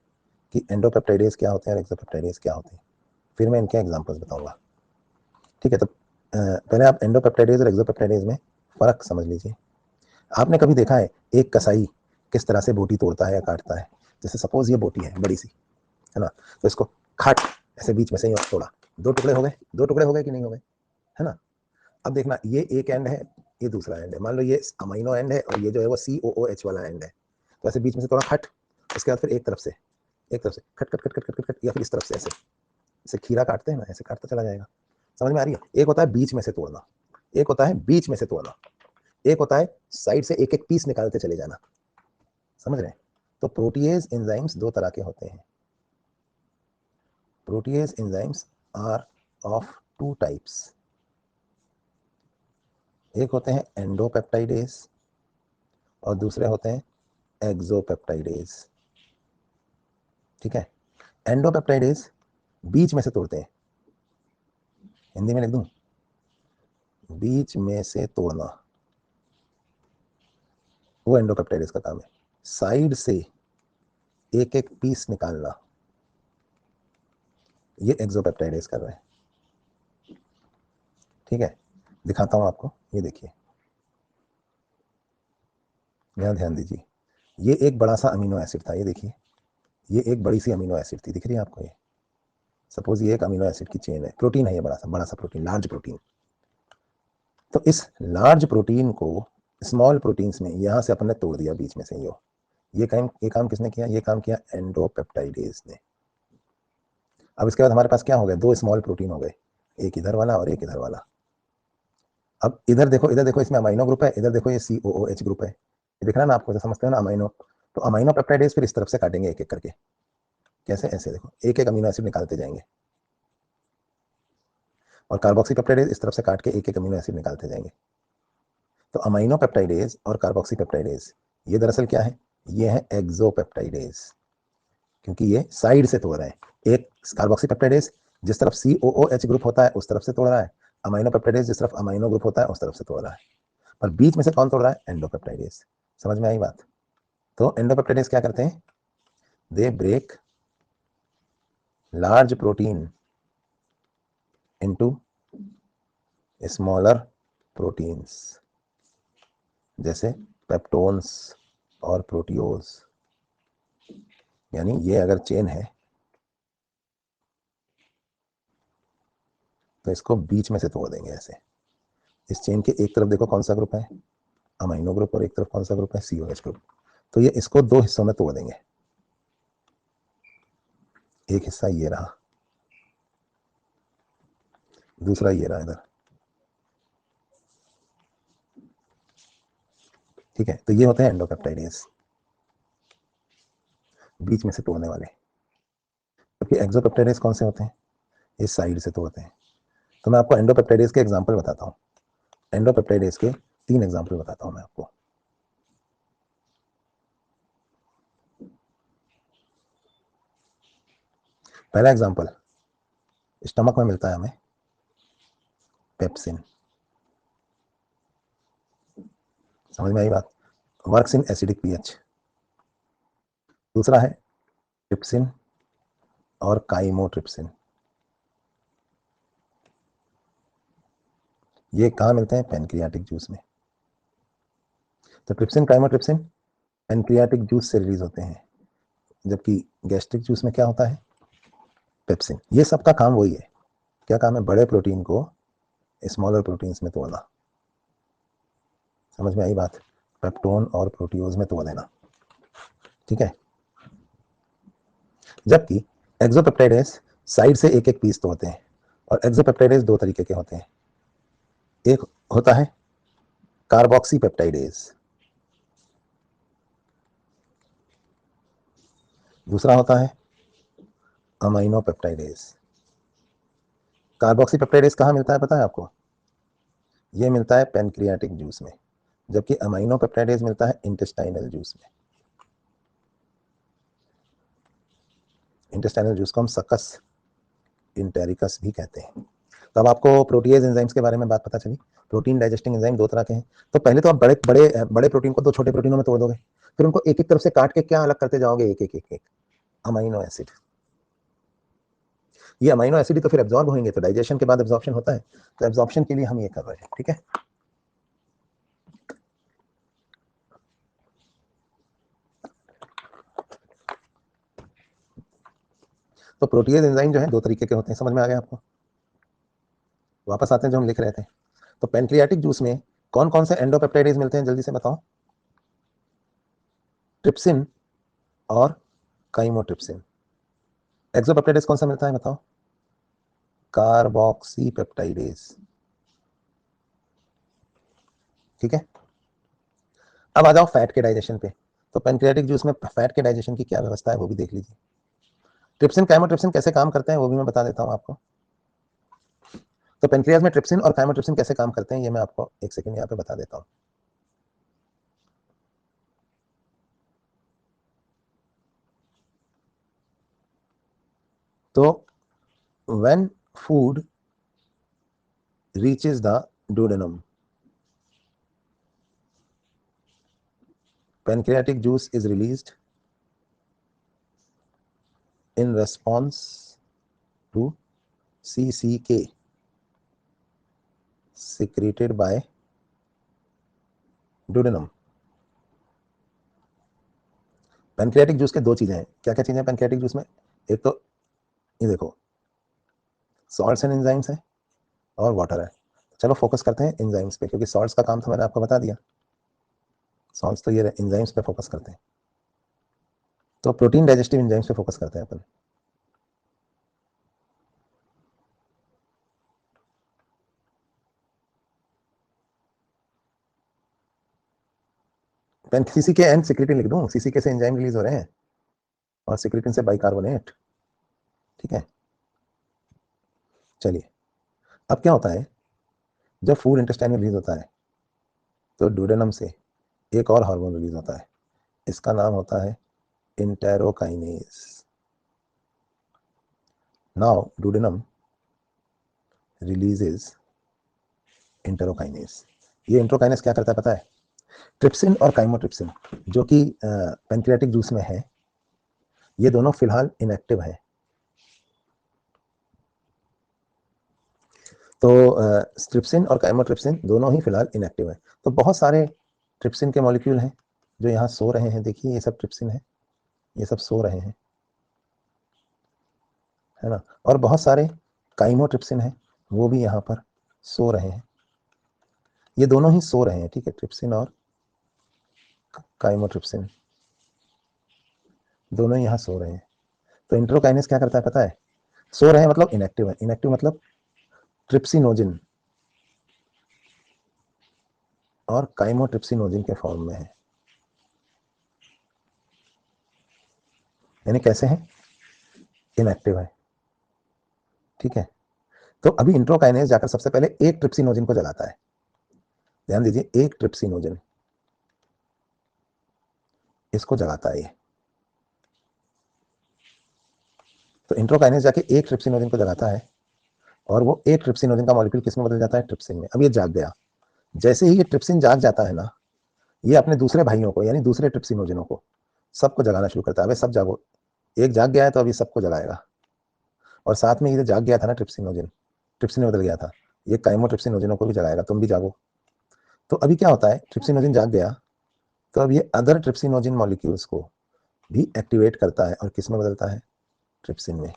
कि एंडोपेप्टाइडेज क्या होते हैं और एक्सोपेप्टाइडेज क्या होते हैं, फिर मैं इनके एग्जांपल्स बताऊंगा। ठीक है, तो पहले आप एंडोपेप्टाइडेज और एक्सोपेप्टाइडेज में फर्क समझ लीजिए। आपने कभी देखा है एक कसाई किस तरह से बोटी तोड़ता है या काटता है? जैसे सपोज ये बोटी है बड़ी सी, है ना, तो इसको खाट ऐसे बीच में से ही तोड़ा, दो टुकड़े हो गए, दो टुकड़े हो गए कि नहीं हो गए, है ना। अब देखना, ये एक एंड है, ये दूसरा एंड है, मान लो ये अमाइनो एंड है और ये जो है वो COOH वाला एंड है। तो ऐसे बीच में से थोड़ा खट, उसके बाद फिर एक तरफ से खट खट खट खट खट खट, या फिर इस तरफ से ऐसे ऐसे खीरा काटते हैं ना, ऐसे काटता चला जाएगा। समझ में आ रही है? एक होता है बीच में से तोड़ना, एक होता है बीच में से तोड़ना, एक होता है साइड से एक एक पीस निकालते चले जाना। समझ रहे हैं? तो प्रोटीएज एंजाइम्स दो तरह के होते हैं। Protease enzymes are of two types, एक होते हैं एंडोपेप्टाइडेज और दूसरे होते हैं एक्सोपेप्टाइडेज। ठीक है, एंडोपेप्टाइडेज बीच में से तोड़ते हैं, हिंदी में लिख दूं, बीच में से तोड़ना, वो एंडोपेप्टाइडेज का काम है। साइड से एक एक पीस निकालना, ये एक्सोपेप्टाइडेज कर रहे हैं। ठीक है, दिखाता हूं आपको, ये देखिए, यहां ध्यान दीजिए, ये एक बड़ा सा अमीनो एसिड था, ये देखिए, ये एक बड़ी सी अमीनो एसिड थी, दिख रही है आपको? ये सपोज ये एक अमीनो एसिड की चेन है, प्रोटीन है, ये बड़ा सा प्रोटीन, लार्ज प्रोटीन। तो इस लार्ज प्रोटीन को स्मॉल प्रोटीन्स में यहां से अपन ने तोड़ दिया बीच में से। ये काम किसने किया? ये काम किया एंडोपेप्टाइडेज ने। अब इसके बाद हमारे पास क्या हो गया? दो स्मॉल प्रोटीन हो गए, एक इधर वाला और एक इधर वाला। अब इधर देखो, इसमें अमाइनो ग्रुप है, इधर देखो ये COOH ग्रुप है, ये दिख रहा है ना आपको? तो समझते हो ना अमाइनो, तो अमाइनो पेप्टाइडेज फिर इस तरफ से काटेंगे एक एक करके, कैसे? ऐसे देखो, एक एक अमीनो एसिड निकालते जाएंगे, और कार्बोक्सी पेप्टाइडेज इस तरफ से काट के एक एक अमीनो एसिड निकालते जाएंगे। तो अमाइनो पेप्टाइडेज और कार्बोक्सी पेप्टाइडेज ये दरअसल क्या है? ये है एक्सोपेप्टाइडेज, क्योंकि ये साइड से तोड़ रहे हैं। एक कार्बोक्सी पेप्टाइडेज जिस तरफ COOH ग्रुप होता है उस तरफ से तोड़ रहा है, अमाइनो पेप्टाइडेज जिस तरफ अमाइनो ग्रुप होता है उस तरफ से तोड़ रहा है, पर बीच में से कौन तोड़ रहा है? एंडोपेप्टाइडेज। समझ में आई बात? तो एंडोपेप्टाइडेज क्या करते हैं? They break large protein into smaller proteins, जैसे पेप्टोन्स और प्रोटियोज। यानी ये अगर चेन है तो इसको बीच में से तोड़ देंगे ऐसे। इस चेन के एक तरफ देखो कौन सा ग्रुप है? अमाइनो ग्रुप, और एक तरफ कौन सा ग्रुप है? COH group. तो ये इसको दो हिस्सों में तोड़ देंगे, एक हिस्सा ये रहा, दूसरा ये रहा इधर। ठीक है, तो ये होते हैं एंडोपेप्टाइडेज, बीच में से तोड़ने वाले। जबकि एक्सोपेप्टाइडेज कौन से होते हैं? ये साइड से तोड़ते हैं। तो मैं आपको एंडोपेप्टाइडेज के एग्जांपल बताता हूँ, एंडोपेप्टाइडेज के 3 एग्जांपल बताता हूँ मैं आपको। पहला एग्जांपल, स्टमक में मिलता है हमें पेप्सिन। समझ में आई बात? Works in acidic pH. दूसरा है ट्रिप्सिन, और काइमोट्रिप्सिन। ये कहाँ मिलते हैं? पैनक्रियाटिक जूस में। तो ट्रिप्सिन काइमोट्रिप्सिन पैनक्रियाटिक जूस से रिलीज होते हैं, जबकि गैस्ट्रिक जूस में क्या होता है? पेप्सिन। ये सबका काम वही है। क्या काम है? बड़े प्रोटीन को स्मॉलर प्रोटीन्स में तोड़ना। समझ में आई बात? पेप्टोन और प्रोटियोज में तोड़ देना, ठीक है। जबकि एक्सोपेप्टाइडेज साइड से एक एक पीस तोड़ते हैं, और एक्सोपेप्टाइडेज दो तरीके के होते हैं। एक होता है कार्बोक्सी पेप्टाइडेज, दूसरा होता है अमाइनो पेप्टाइडेज। कार्बोक्सी पेप्टाइडेज कहाँ मिलता है पता है आपको? ये मिलता है पैनक्रियाटिक जूस में, जबकि अमाइनो पेप्टाइडेज मिलता है इंटेस्टाइनल जूस में। इंटेस्टाइनल जूस को हम सकस इंटेरिकस भी कहते हैं। तो अब आपको प्रोटीएज एंजाइम्स के बारे में बात पता चली। प्रोटीन डाइजेस्टिंग एंजाइम दो तरह के हैं। तो पहले तो आप बड़े बड़े बड़े प्रोटीन को दो छोटे प्रोटीनों में तोड़ दोगे, फिर उनको एक एक तरफ से काट के क्या अलग करते जाओगे? एक एक एक एक अमाइनो एसिड। ये अमाइनो एसिड तो फिर एब्जॉर्ब होंगे, तो डाइजेशन के बाद एब्जॉर्प्शन होता है, तो एब्जॉर्प्शन के लिए हम ये कर रहे हैं, ठीक है। तो प्रोटीएज एंजाइम जो है दो तरीके के होते हैं, समझ में आ गया आपको? वापस आते हैं जो हम लिख रहे थे। तो पैनक्रियाटिक जूस में कौन कौन से एंडोपेप्टाइडेज मिलते हैं, जल्दी से बताओ? ट्रिप्सिन और काइमोट्रिप्सिन। एक्सोपेप्टाइडेज कौन सा मिलता है बताओ? कार्बोक्सी पेप्टाइडेज, ठीक है। अब आ जाओ फैट के डाइजेशन पे। तो पैनक्रियाटिक जूस में फैट के डाइजेशन की क्या व्यवस्था है वो भी देख लीजिए। ट्रिप्सिन काइमोट्रिप्सिन कैसे काम करते हैं वो भी मैं बता देता हूं आपको। तो पेनक्रियाज में ट्रिप्सिन और काइमोट्रिप्सिन कैसे काम करते हैं ये मैं आपको एक सेकंड यहाँ पे बता देता हूं। तो when food reaches the duodenum, pancreatic juice is released in response to CCK secreted by duodenum। Pancreatic juice के दो चीजें हैं। क्या क्या चीजें हैं पैनक्रियाटिक जूस में? एक तो ये देखो, सॉल्ट्स एंड एंजाइम्स है और वाटर है। चलो फोकस करते हैं एंजाइम्स पे, क्योंकि सॉल्ट्स का काम तो मैंने आपको बता दिया। सॉल्ट्स तो ये एंजाइम्स पे फोकस करते हैं। तो प्रोटीन डाइजेस्टिव एंजाइम्स पे फोकस करते हैं अपन। सीसीके एंड सिक्रेटिन लिख दूं? सीसीके से एंजाइम रिलीज हो रहे हैं और सिक्रेटिन से बाइकार्बोनेट, ठीक है। चलिए, अब क्या होता है जब फूड इंटेस्टाइन में रिलीज होता है तो डुओडेनम से एक और हार्मोन रिलीज होता है, इसका नाम होता है enterokinase. Now duodenum releases enterokinase. ये इंटेरोकाइनेज क्या करता है पता है? ट्रिप्सिन और काइमोट्रिप्सिन जो कि पैनक्रियाटिक जूस में है, ये दोनों फिलहाल इनएक्टिव है। तो ट्रिप्सिन और काइमोट्रिप्सिन दोनों ही फिलहाल इनएक्टिव है। तो बहुत सारे ट्रिप्सिन के मॉलिक्यूल हैं जो यहाँ सो रहे हैं। देखिए ये सब ट्रिप्सिन है, ये सब सो रहे हैं, है ना। और बहुत सारे काइमोट्रिप्सिन है, वो भी यहाँ पर सो रहे हैं। ये दोनों ही सो रहे हैं, ठीक है, ट्रिप्सिन और काइमोट्रिप्सिन दोनों यहाँ सो रहे हैं। तो इंटेरोकाइनेज क्या करता है पता है? सो रहे हैं मतलब इनएक्टिव है। इनएक्टिव मतलब ट्रिप्सिनोजिन और काइमोट्रिप्सिनोजिन के फॉर्म में है। यानी कैसे है? इनएक्टिव है, ठीक है। तो अभी इंट्रोकाइनेज जाकर सबसे पहले एक ट्रिप्सिनोजिन को जलाता है। ध्यान दीजिए, एक ट्रिप्सिनोजिन इसको जलाता है ये। तो इंट्रोकाइनेज जाके एक ट्रिप्सिनोजिन को जलाता है और वो एक ट्रिप्सिनोजिन का मॉलिक्यूल किस में बदल जाता है? ट्रिप्सिन में। अब ये जाग गया। जैसे ही ये ट्रिप्सिन जाग जाता है ना, ये अपने दूसरे भाइयों को यानी दूसरे ट्रिप्सिनोजिनों को सबको जगाना शुरू करता है। अबे सब जागो, एक जाग गया है तो अभी सबको जगाएगा। और साथ में ये जो जाग गया था ना ट्रिप्सिनोजन, ट्रिप्सिन में बदल गया था, ये काइमोट्रिप्सिनोजनों को भी जगाएगा, तुम भी जागो। तो अभी क्या होता है, ट्रिप्सिनोजन जाग गया तो अब ये अदर ट्रिप्सिनोजन मॉलिक्यूल्स को भी एक्टिवेट करता है और किस में बदलता है, ट्रिप्सिन में।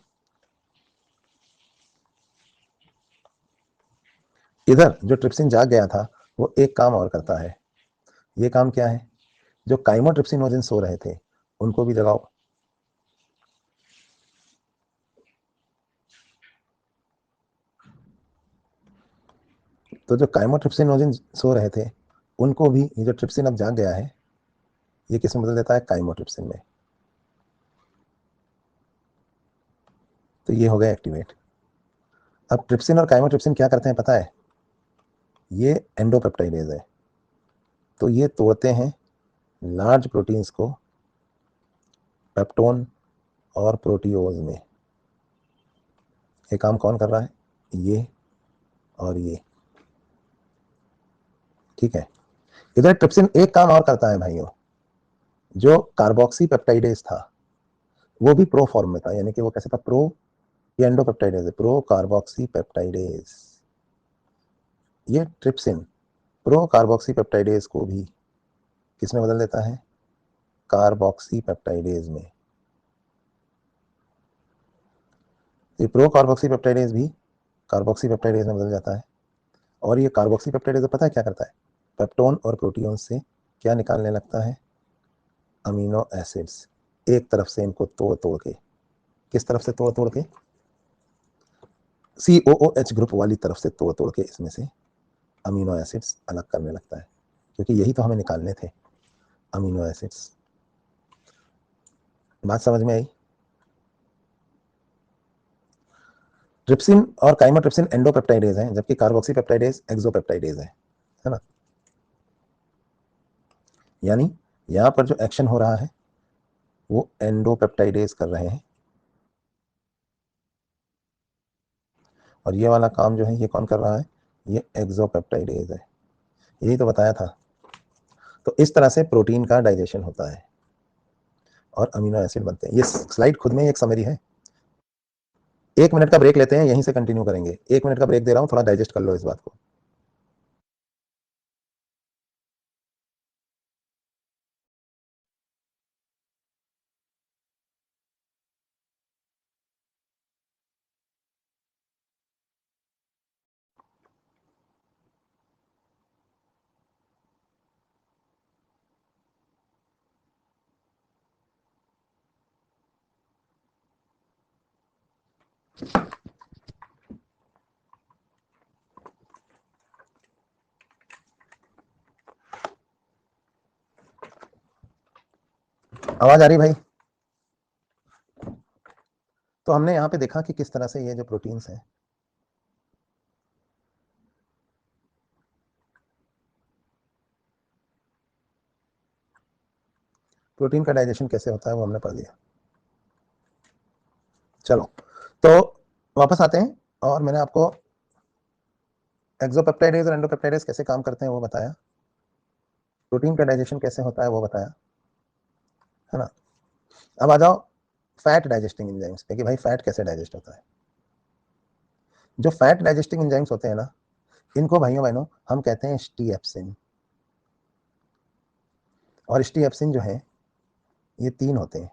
इधर जो ट्रिप्सिन जाग गया था वो एक काम और करता है, ये काम क्या है, जो काइमोट्रिप्सिनोजन सो रहे थे उनको भी जगाओ। तो जो काइमोट्रिप्सिनोजन सो रहे थे उनको भी ये जो ट्रिप्सिन अब जाग गया है ये किस में बदल देता है, काइमोट्रिप्सिन में। तो ये हो गया एक्टिवेट। अब ट्रिप्सिन और काइमोट्रिप्सिन क्या करते हैं पता है, ये एंडोपेप्टाइडेज है, तो ये तोड़ते हैं लार्ज प्रोटीन्स को पेप्टोन और प्रोटीओज में। ये काम कौन कर रहा है, ये और ये, ठीक है। इधर ट्रिप्सिन एक काम और करता है भाइयों, जो कार्बोक्सी पेप्टाइडेज था वो भी प्रो फॉर्म में था, यानी कि वो कैसे था, प्रो, ये एंडोपेप्टाइडेज है, प्रो कार्बोक्सी पेप्टाइडेज। ये ट्रिप्सिन प्रो कार्बोक्सी पेप्टाइडेज को भी किस में बदल देता है, कार्बोक्सी पेप्टाइडेज में। ये प्रो कार्बोक्सी पेप्टाइडेज भी कार्बोक्सी पेप्टाइडेज में बदल जाता है। और ये कार्बोक्सी पेप्टाइडेज पता है क्या करता है, पेप्टोन और प्रोटीन से क्या निकालने लगता है, अमीनो एसिड्स, एक तरफ से इनको तोड़ तोड़ के। किस तरफ से तोड़ तोड़ के, COOH ग्रुप वाली तरफ से तोड़ तोड़ के इसमें से अमीनो एसिड्स अलग करने लगता है, क्योंकि यही तो हमें निकालने थे, अमीनो एसिड्स। बात समझ में आई। ट्रिप्सिन और काइमोट्रिप्सिन एंडोपेप्टाइडेज हैं, जबकि कार्बोक्सी पेप्टाइडेज एक्सोपेप्टाइडेज है ना। यानी यहां पर जो एक्शन हो रहा है वो एंडोपेप्टाइडेज कर रहे हैं, और ये वाला काम जो है ये कौन कर रहा है, ये एक्सोपेप्टाइडेज है। यही तो बताया था। तो इस तरह से प्रोटीन का डाइजेशन होता है और अमीनो एसिड बनते हैं। ये स्लाइड खुद में एक समरी है। 1 मिनट का ब्रेक लेते हैं, यहीं से कंटिन्यू करेंगे। 1 मिनट का ब्रेक दे रहा हूं, थोड़ा डाइजेस्ट कर लो इस बात को। आवाज आ रही भाई। तो हमने यहां पे देखा कि किस तरह से ये जो प्रोटीन्स हैं प्रोटीन का डाइजेशन कैसे होता है वो हमने पढ़ लिया। चलो तो वापस आते हैं, और मैंने आपको एक्सोपेप्टाइडेज और एंडोपेप्टाइडेज कैसे काम करते हैं वो बताया, प्रोटीन का डाइजेशन कैसे होता है वो बताया, है ना। अब आ जाओ फैट डाइजेस्टिंग एंजाइम्स पे, कि भाई फैट कैसे डाइजेस्ट होता है। जो फैट डाइजेस्टिंग एंजाइम्स होते हैं ना, इनको भाइयों बहनों हम कहते हैं स्टीएप्सिन। और स्टीएप्सिन जो है ये 3 होते हैं।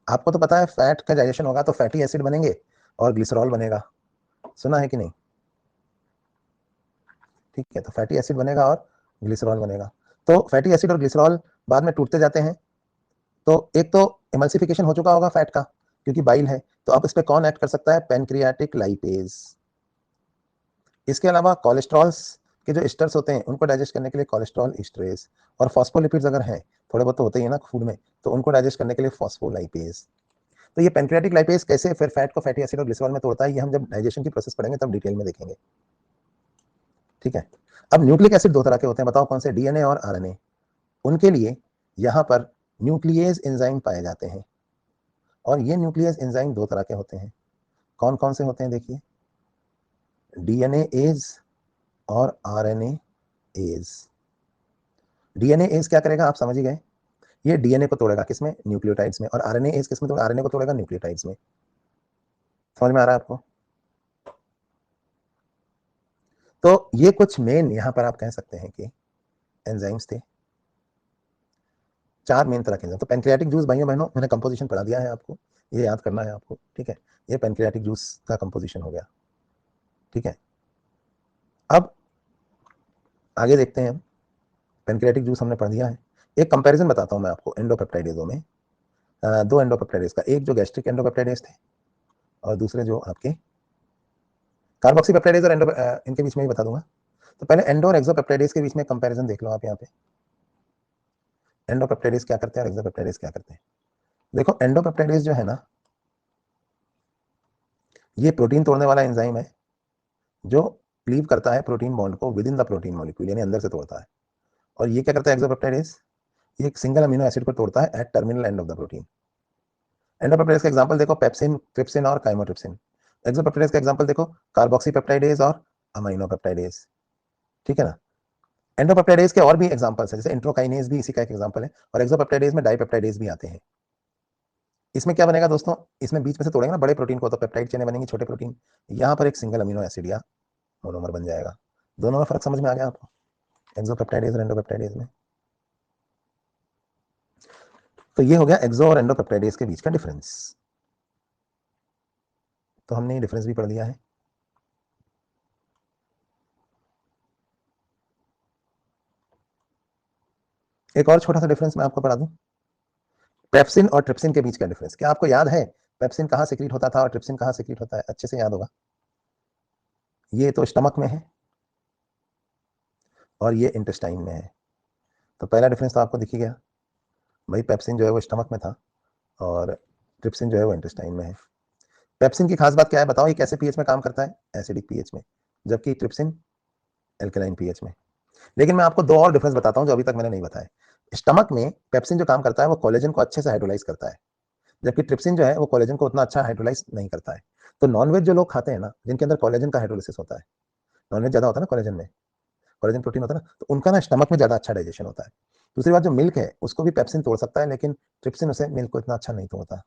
आपको तो पता है फैट का डाइजेशन होगा तो फैटी एसिड बनेंगे और ग्लिसरॉल बनेगा, सुना है कि नहीं। ठीक है, तो फैटी एसिड बनेगा और ग्लिसरॉल बनेगा। तो फैटी एसिड और ग्लिसरॉल बाद में टूटते जाते हैं। तो एक तो इमल्सिफिकेशन हो चुका होगा फैट का, क्योंकि बाइल है, तो अब इस पे कौन एक्ट कर सकता है, पेनक्रियाटिक लाइपेज। इसके अलावा कोलेस्ट्रॉल्स के जो एस्टर्स होते हैं उनको डाइजेस्ट करने के लिए कोलेस्ट्रॉल एस्टरेज, और फॉस्फोलिपिड्स अगर हैं, थोड़े बहुत तो होते ही है ना फूड में, तो उनको डाइजेस्ट करने के लिए फॉस्फोलाइपेज। तो ये पेनक्रियाटिक लाइपेज कैसे फिर फैट को फैटी एसिड और ग्लिसरॉल में तोड़ता है, ये हम जब डाइजेशन की प्रोसेस पढ़ेंगे तब डिटेल में देखेंगे। ठीक है। अब न्यूक्लिक एसिड 2 तरह के होते हैं, बताओ कौन से, डीएनए और आरएनए। उनके लिए यहां पर न्यूक्लियेज एंजाइम पाए जाते हैं, और ये न्यूक्लियस एंजाइम 2 तरह के होते हैं। कौन कौन से होते हैं देखिए, डीएनए एज और आरएनए एज। डीएनए एज क्या करेगा आप समझ ही गए, ये डीएनए को तोड़ेगा किसमें, न्यूक्लियोटाइड्स में, और आरएनए एज किसमें तोड़ेगा, आरएनए को तोड़ेगा न्यूक्लियोटाइड्स में। समझ में आ रहा है आपको? तो ये कुछ मेन यहां पर आप कह सकते हैं कि एंजाइम्स थे, 4 मेन तरह के एंजाइम। तो पैंक्रियाटिक जूस भाइयों बहनों मैंने कंपोजिशन पढ़ा दिया है आपको, ये याद करना है आपको, ठीक है। ये पैंक्रियाटिक जूस का कंपोजिशन हो गया, ठीक है। अब आगे देखते हैं हम, पैंक्रियाटिक जूस हमने पढ़ दिया है। एक कंपैरिजन बताता हूं मैं आपको एंडोपेप्टाइडेजों में, दो एंडोपेप्टाइडेज का, एक जो गैस्ट्रिक एंडोपेप्टाइडेज थे और दूसरे जो आपके कार्बोक्सीपेप्टाइडेज और इनके बीच में ही बता दूंगा। तो पहले एंडो और एक्सोपेप्टाइडेज के बीच में कंपैरिजन देख लो आप यहाँ पे, एंडोपेप्टाइडेज क्या करते हैं और एक्सोपेप्टाइडेज क्या करते हैं। देखो एंडोपेप्टाइडेज जो है ना, ये प्रोटीन तोड़ने वाला एंजाइम है जो क्लीव करता है प्रोटीन बॉन्ड को with in the protein molecule, यानी अंदर से तोड़ता है। और ये क्या करता है एक्सोपेप्टाइडेज, ये एक सिंगल अमीनो एसिड को तोड़ता है at terminal end of the protein. Endopeptidase का एग्जांपल देखो पेप्सिन, ट्रिप्सिन और काइमोट्रिप्सिन। एक्सोपेप्टाइडेज का एग्जांपल देखो कार्बोक्सीपेप्टाइडेज और अमीनोपेप्टाइडेज, ठीक है ना। एंडोपेप्टाइडेज के और भी एग्जांपल्स हैं, जैसे इंट्रोकाइनेज भी इसी का एक एग्जांपल है, और एक्सोपेप्टाइडेज में डाइपेप्टाइडेज भी आते हैं। इसमें क्या बनेगा दोस्तों, इसमें बीच में से तोड़ेंगे ना बड़े प्रोटीन को तो पेप्टाइड चेनें बनेंगी छोटे प्रोटीन, यहाँ पर एक सिंगल अमीनो एसिड या मोनोमर बन जाएगा। दोनों में फर्क समझ में आ गया आपको, एक्सोपेप्टाइडेज और एंडोपेप्टाइडेज में। तो ये हो गया एक्सो और एंडोपेप्टाइडेज के बीच का डिफरेंस। तो हमने ये डिफरेंस भी पढ़ लिया है। एक और छोटा सा डिफरेंस मैं आपको पढ़ा दूं, पेप्सिन और ट्रिप्सिन के बीच का डिफरेंस। क्या आपको याद है पेप्सिन कहां सिक्रीट होता था और ट्रिप्सिन कहां सिक्रीट होता है? अच्छे से याद होगा। ये तो स्टमक में है और ये इंटेस्टाइन में है। तो पहला डिफरेंस तो आपको दिख ही गया भाई, पेप्सिन जो है वो स्टमक में था और ट्रिप्सिन जो है वो इंटेस्टाइन में है। पेप्सिन की खास बात क्या है बताओ, ये कैसे पीएच में काम करता है? एसिडिक पीएच में, जबकि ट्रिप्सिन एल्कलाइन पीएच में। लेकिन मैं आपको दो और डिफरेंस बताता हूं जो अभी तक मैंने नहीं बताया। स्टमक में पेप्सिन जो काम करता है वो कोलेजन को अच्छे से हाइड्रोलाइज करता है, जबकि ट्रिप्सिन जो है वो कोलेजन को उतना अच्छा हाइड्रोलाइज नहीं करता है। तो नॉनवेज जो लोग खाते हैं ना, जिनके अंदर कोलेजन का हाइड्रोलिसिस होता है, नॉनवेज ज्यादा होता है ना कोलेजन में, कोलेजन प्रोटीन होता है ना, तो उनका ना स्टमक में ज्यादा अच्छा डाइजेशन होता है। दूसरी बात, जो मिल्क है उसको भी पेप्सिन तोड़ सकता है, लेकिन ट्रिप्सिन उसे मिल्क को इतना अच्छा नहीं तोड़ता।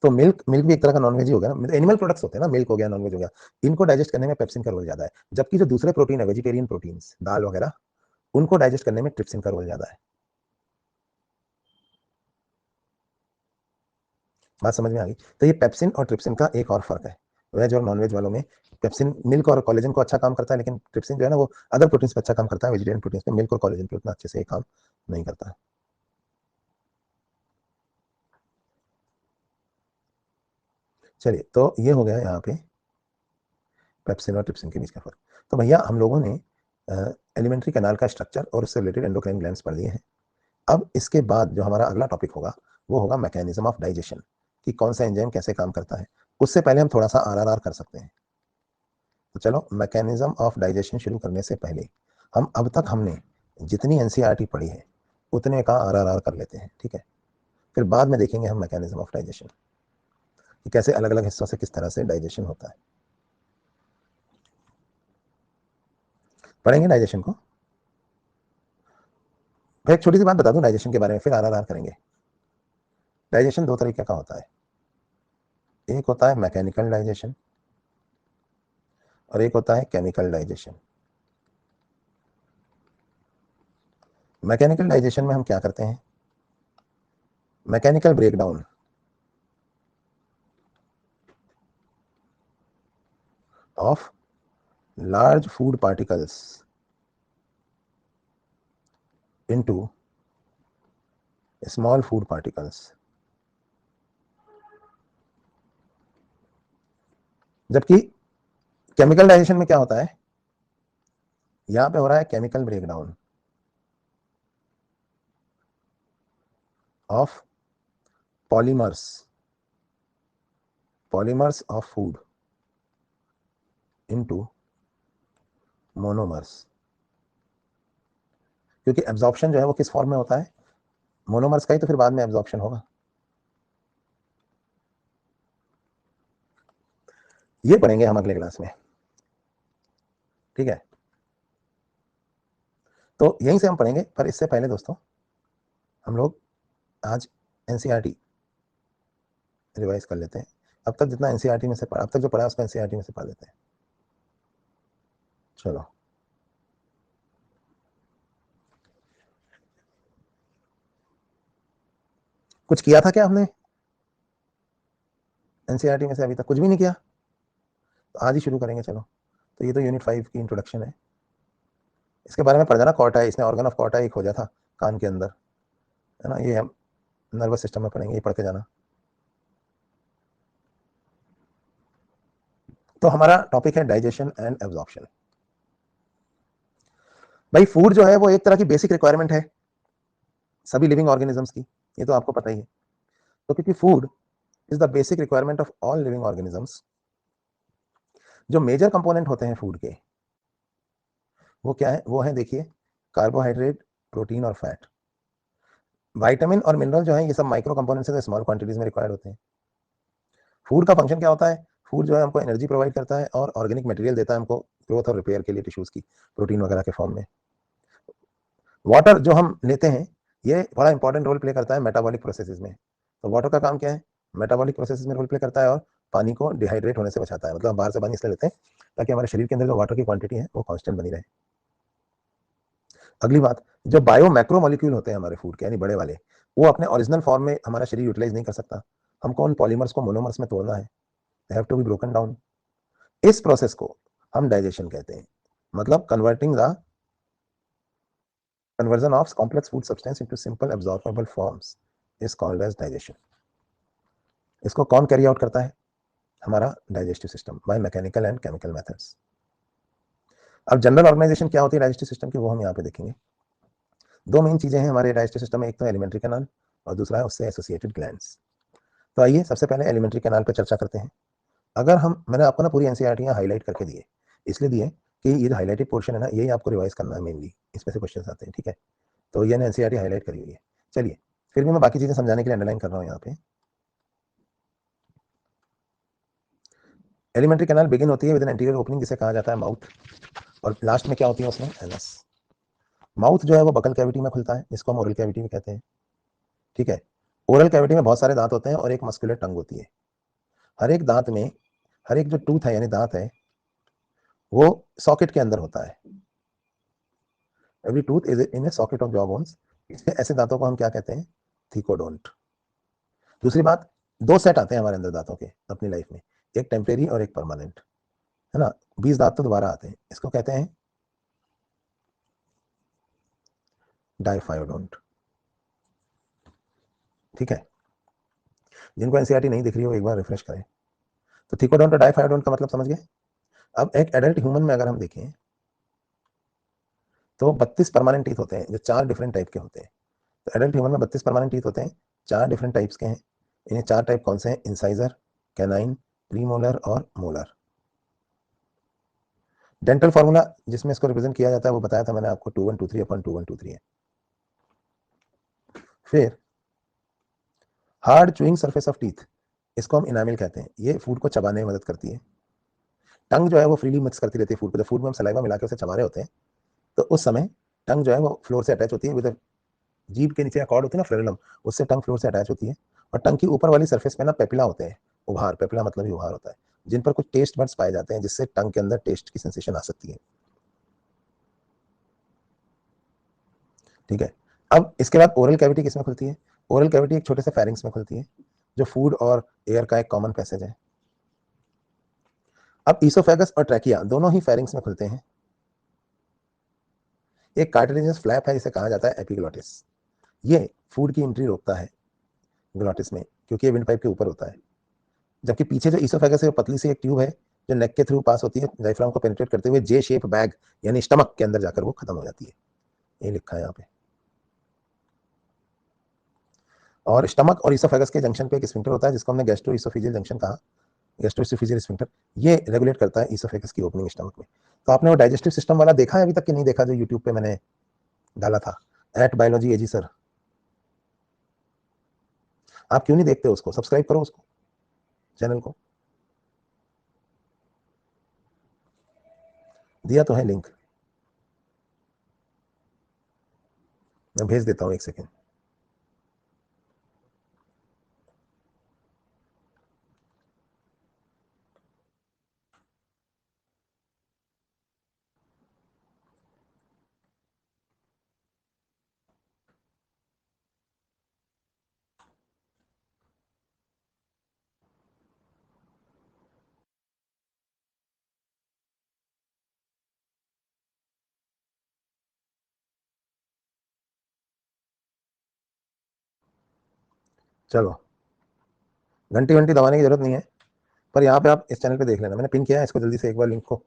तो मिल्क मिल्क भी एक तरह का नॉनवेज ही हो गया ना, एनिमल प्रोडक्ट्स होते हैं ना, मिल्क हो गया नॉनवेज हो गया, इनको डाइजेस्ट करने में पेप्सिन का रोल ज्यादा है। जबकि जो दूसरे प्रोटीन है वेजिटेरियन प्रोटीन, दाल वगैरह, उनको डाइजेस्ट करने में ट्रिप्सिन का रोल ज्यादा है। बात समझ में आ गई? तो ये पेप्सिन और ट्रिप्सिन का एक और फर्क है, वेज और नॉनवेज वालों में पेप्सिन मिल्क और कोलेजन को अच्छा काम करता है, लेकिन ट्रिप्सिन जो है ना वो अदर प्रोटीन पे अच्छा काम करता है, वेजिटेरियन प्रोटीन पे मिल्क और कोलेजन पे उतना अच्छे से काम नहीं करता है। चलिए, तो ये हो गया यहाँ पे पेप्सिन और ट्रिप्सिन के बीच का फर्क। तो भैया हम लोगों ने एलिमेंट्री कैनाल का स्ट्रक्चर और उससे रिलेटेड एंडोक्राइन ग्लैंड्स पढ़ लिए हैं। अब इसके बाद जो हमारा अगला टॉपिक होगा वो होगा मैकेनिज्म ऑफ डाइजेशन, कि कौन सा एंजाइम कैसे काम करता है। उससे पहले हम थोड़ा सा आरआरआर कर सकते हैं। तो चलो, मैकेनिज्म ऑफ डाइजेशन शुरू करने से पहले हम अब तक हमने जितनी एनसीईआरटी पढ़ी है उतने का आरआरआर कर लेते हैं, ठीक है। फिर बाद में देखेंगे हम मैकेनिज्म ऑफ डाइजेशन कि कैसे अलग अलग हिस्सों से किस तरह से डाइजेशन होता है। पढ़ेंगे डाइजेशन को। फिर एक छोटी सी बात बता दूं डाइजेशन के बारे में, फिर आरआरआर करेंगे। डाइजेशन दो तरीके का होता है, एक होता है मैकेनिकल डाइजेशन और एक होता है केमिकल डाइजेशन। मैकेनिकल डाइजेशन में हम क्या करते हैं, mechanical breakdown of large food particles into small food particles। जबकि केमिकल डाइजेशन में क्या होता है, यहां पे हो रहा है chemical breakdown of polymers, polymers of food into monomers. क्योंकि एब्जॉर्प्शन जो है वो किस फॉर्म में होता है, मोनोमर्स का ही, तो फिर बाद में एब्जॉर्प्शन होगा। ये पढ़ेंगे हम अगले क्लास में, ठीक है। तो यहीं से हम पढ़ेंगे, पर इससे पहले दोस्तों हम लोग आज एनसीईआरटी रिवाइज कर लेते हैं। अब तक जितना एनसीईआरटी में से पढ़ा, अब तक जो पढ़ा उसको एनसीईआरटी में से पढ़ लेते हैं। चलो, कुछ किया था क्या हमने एनसीईआरटी में से? अभी तक कुछ भी नहीं किया, तो आज ही शुरू करेंगे। चलो, तो ये तो यूनिट 5 की इंट्रोडक्शन है, इसके बारे में पढ़ जाना। कॉर्टा, इसने ऑर्गन ऑफ कॉर्टा एक खोजा था कान के अंदर, है ना, ये हम नर्वस सिस्टम में पढ़ेंगे, ये पढ़ के जाना। तो हमारा टॉपिक है डाइजेशन एंड एब्जॉर्प्शन। भाई फूड जो है वो एक तरह की बेसिक रिक्वायरमेंट है सभी लिविंग ऑर्गेनिजम्स की, ये तो आपको पता ही है। तो क्योंकि food is the basic requirement of all living organisms, जो मेजर कंपोनेंट होते हैं फूड के वो क्या है? वो है, देखिए, कार्बोहाइड्रेट, प्रोटीन और फैट। विटामिन और मिनरल जो है ये सब माइक्रो कंपोनेंट्स है, स्मॉल क्वांटिटीज में रिक्वायर्ड होते हैं। फूड का फंक्शन क्या होता है? फूड जो है हमको एनर्जी प्रोवाइड करता है और ऑर्गेनिक मटेरियल देता है हमको ग्रोथ और रिपेयर के लिए टिश्यूज की, प्रोटीन वगैरह के फॉर्म में। वाटर जो हम लेते हैं ये बड़ा इंपॉर्टेंट रोल प्ले करता है मेटाबॉलिक प्रोसेसेस में। तो वाटर का काम क्या है? मेटाबॉलिक प्रोसेसेस में रोल प्ले करता है और पानी को डिहाइड्रेट होने से बचाता है। मतलब हम बाहर से पानी इसलिए लेते हैं ताकि हमारे शरीर के अंदर जो वाटर की क्वांटिटी है वो कांस्टेंट बनी रहे। अगली बात, जो बायो मैक्रो मॉलिक्यूल होते हैं हमारे फूड के, यानी बड़े वाले, वो अपने ओरिजिनल फॉर्म में हमारा शरीर यूटिलाइज नहीं कर सकता। हमको उन पॉलीमर्स को मोनोमर्स में तोड़ना है, they have to be broken down. इस प्रोसेस को हम डाइजेशन कहते हैं। मतलब converting the conversion of complex food substance into simple absorbable forms is called as digestion. इसको कौन कैरी आउट करता है? हमारा digestive system, by mechanical and chemical methods. अब जनरल ऑर्गेनाइजेशन क्या होती है डाइजेस्टिव सिस्टम की, वो हम यहाँ पे देखेंगे। दो मेन चीजें हैं हमारे डाइजेस्टिव सिस्टम में, एक तो एलिमेंट्री कैनाल और दूसरा है उससे एसोसिएटेड ग्लैंड्स। तो आइए सबसे पहले एलिमेंट्री कैनाल पर चर्चा करते हैं। अगर हम, मैंने आपको ना पूरी एनसीईआरटी हाईलाइट करके दिए, इसलिए दिए कि ये जो हाईलाइटेड पोर्शन है ना, यही आपको रिवाइज करना है मेनली, इसमें से क्वेश्चन आते हैं, ठीक है। तो ये एनसीईआरटी हाईलाइट करी हुई है। चलिए, फिर भी मैं बाकी चीजें समझाने के लिए अंडरलाइन कर रहा हूँ यहाँ पे। एलिमेंट्री कैनाल बिगिन होती है विद एन एंटीरियर ओपनिंग जिसे कहा जाता है माउथ, और लास्ट में क्या होती है उसमें? एनस। माउथ जो है वो बकल कैविटी में खुलता है, जिसको हम ओरल कैविटी भी कहते हैं, ठीक है। ओरल कैविटी में बहुत सारे दांत होते हैं और एक मस्कुलर टंग होती है। हर एक दांत में, हर एक जो टूथ है यानी दांत है वो सॉकेट के अंदर होता है। Every tooth is in A socket of jaw bones. ऐसे दांतों को हम क्या कहते हैं? थीकोडोंट। दूसरी बात, दो सेट आते हैं हमारे अंदर दांतों के अपनी लाइफ में, एक टेम्परेरी और एक परमानेंट, है ना। 20 दांत तो दोबारा आते हैं, इसको कहते हैं डाइफायोडोंट, ठीक है। जिनको एनसीईआरटी नहीं दिख रही हो एक बार रिफ्रेश करें। तो थीकोडोंट और डाइफायोडोंट का मतलब समझ गए। अब एक एडल्ट ह्यूमन में अगर हम देखें तो 32 परमानेंट टीथ होते हैं जो 4 डिफरेंट टाइप के होते हैं। तो एडल्ट ह्यूमन में 32 परमानेंट टीथ होते हैं, 4 डिफरेंट टाइप्स के हैं। इन्हें 4 टाइप कौन से हैं? इंसाइजर, कैनाइन, प्रीमोलर और मोलर। डेंटल फॉर्मूला जिसमें इसको रिप्रेजेंट किया जाता है वो बताया था मैंने आपको, 2123 अपॉन 2123 है। फिर hard chewing surface of teeth, इसको हम इनामिल कहते हैं, ये फूड को चबाने में मदद करती है। टंग जो है वो फ्रीली मिक्स करती रहती है फूड को, जब फूड में हम सलाइवा मिला के उसे चबा रहे होते हैं तो उस समय टंग जो है वो फ्लोर से अटैच होती है, विद जीभ के नीचे अकॉर्ड होती है ना फ्लोरेलम, उससे टंग फ्लोर से अटैच होती है। और टंग की ऊपर वाली सरफेस पे ना पेपिला होते हैं, उभार, पेपिला मतलब ही उभार होता है, जिन पर कुछ टेस्ट बड्स पाए जाते हैं जिससे टंग के अंदर टेस्ट की सेंसेशन आ सकती है, ठीक है। अब इसके बाद ओरल कैविटी किसमें खुलती है? ओरल कैविटी एक छोटे से फेरिंग्स में खुलती है, जो फूड और एयर का एक कॉमन पैसेज है। अब ईसोफेगस और ट्रैकिया दोनों ही फेरिंग्स में खुलते हैं। एक कार्टिलेजिनस फ्लैप है जिसे कहा जाता है एपिग्लॉटिस, ये फूड की एंट्री रोकता है ग्लॉटिस में, क्योंकि ये विंड पाइप के ऊपर होता है। जबकि पीछे जो ईसोफेगस है वो पतली सी एक ट्यूब है जो नेक के थ्रू पास होती है, डायफ्राम को पेनिट्रेट करते हुए जे शेप बैग यानी स्टमक के अंदर जाकर वो खत्म हो जाती है, ये लिखा है यहाँ पे। और स्टमक और ईसोफेगस के जंक्शन पे एक स्फिंक्टर होता है जिसको हमने गैस्ट्रो ईसोफेजियल जंक्शन कहा, गैस्ट्रो ईसोफेजियल स्फिंक्टर, ये रेगुलेट करता है ईसोफेगस की ओपनिंग स्टमक में। तो आपने वो डाइजेस्टिव सिस्टम वाला देखा है अभी तक कि नहीं देखा, जो यूट्यूब पे मैंने डाला था, एट बायोलॉजी एजी सर? आप क्यों नहीं देखते उसको? सब्सक्राइब करो उसको, चैनल को, दिया तो है लिंक, मैं भेज देता हूँ, एक सेकेंड। चलो, घंटी घंटी दबाने की जरूरत नहीं है, पर यहाँ पे आप इस चैनल पे देख लेना, मैंने पिन किया है इसको, जल्दी से एक बार लिंक को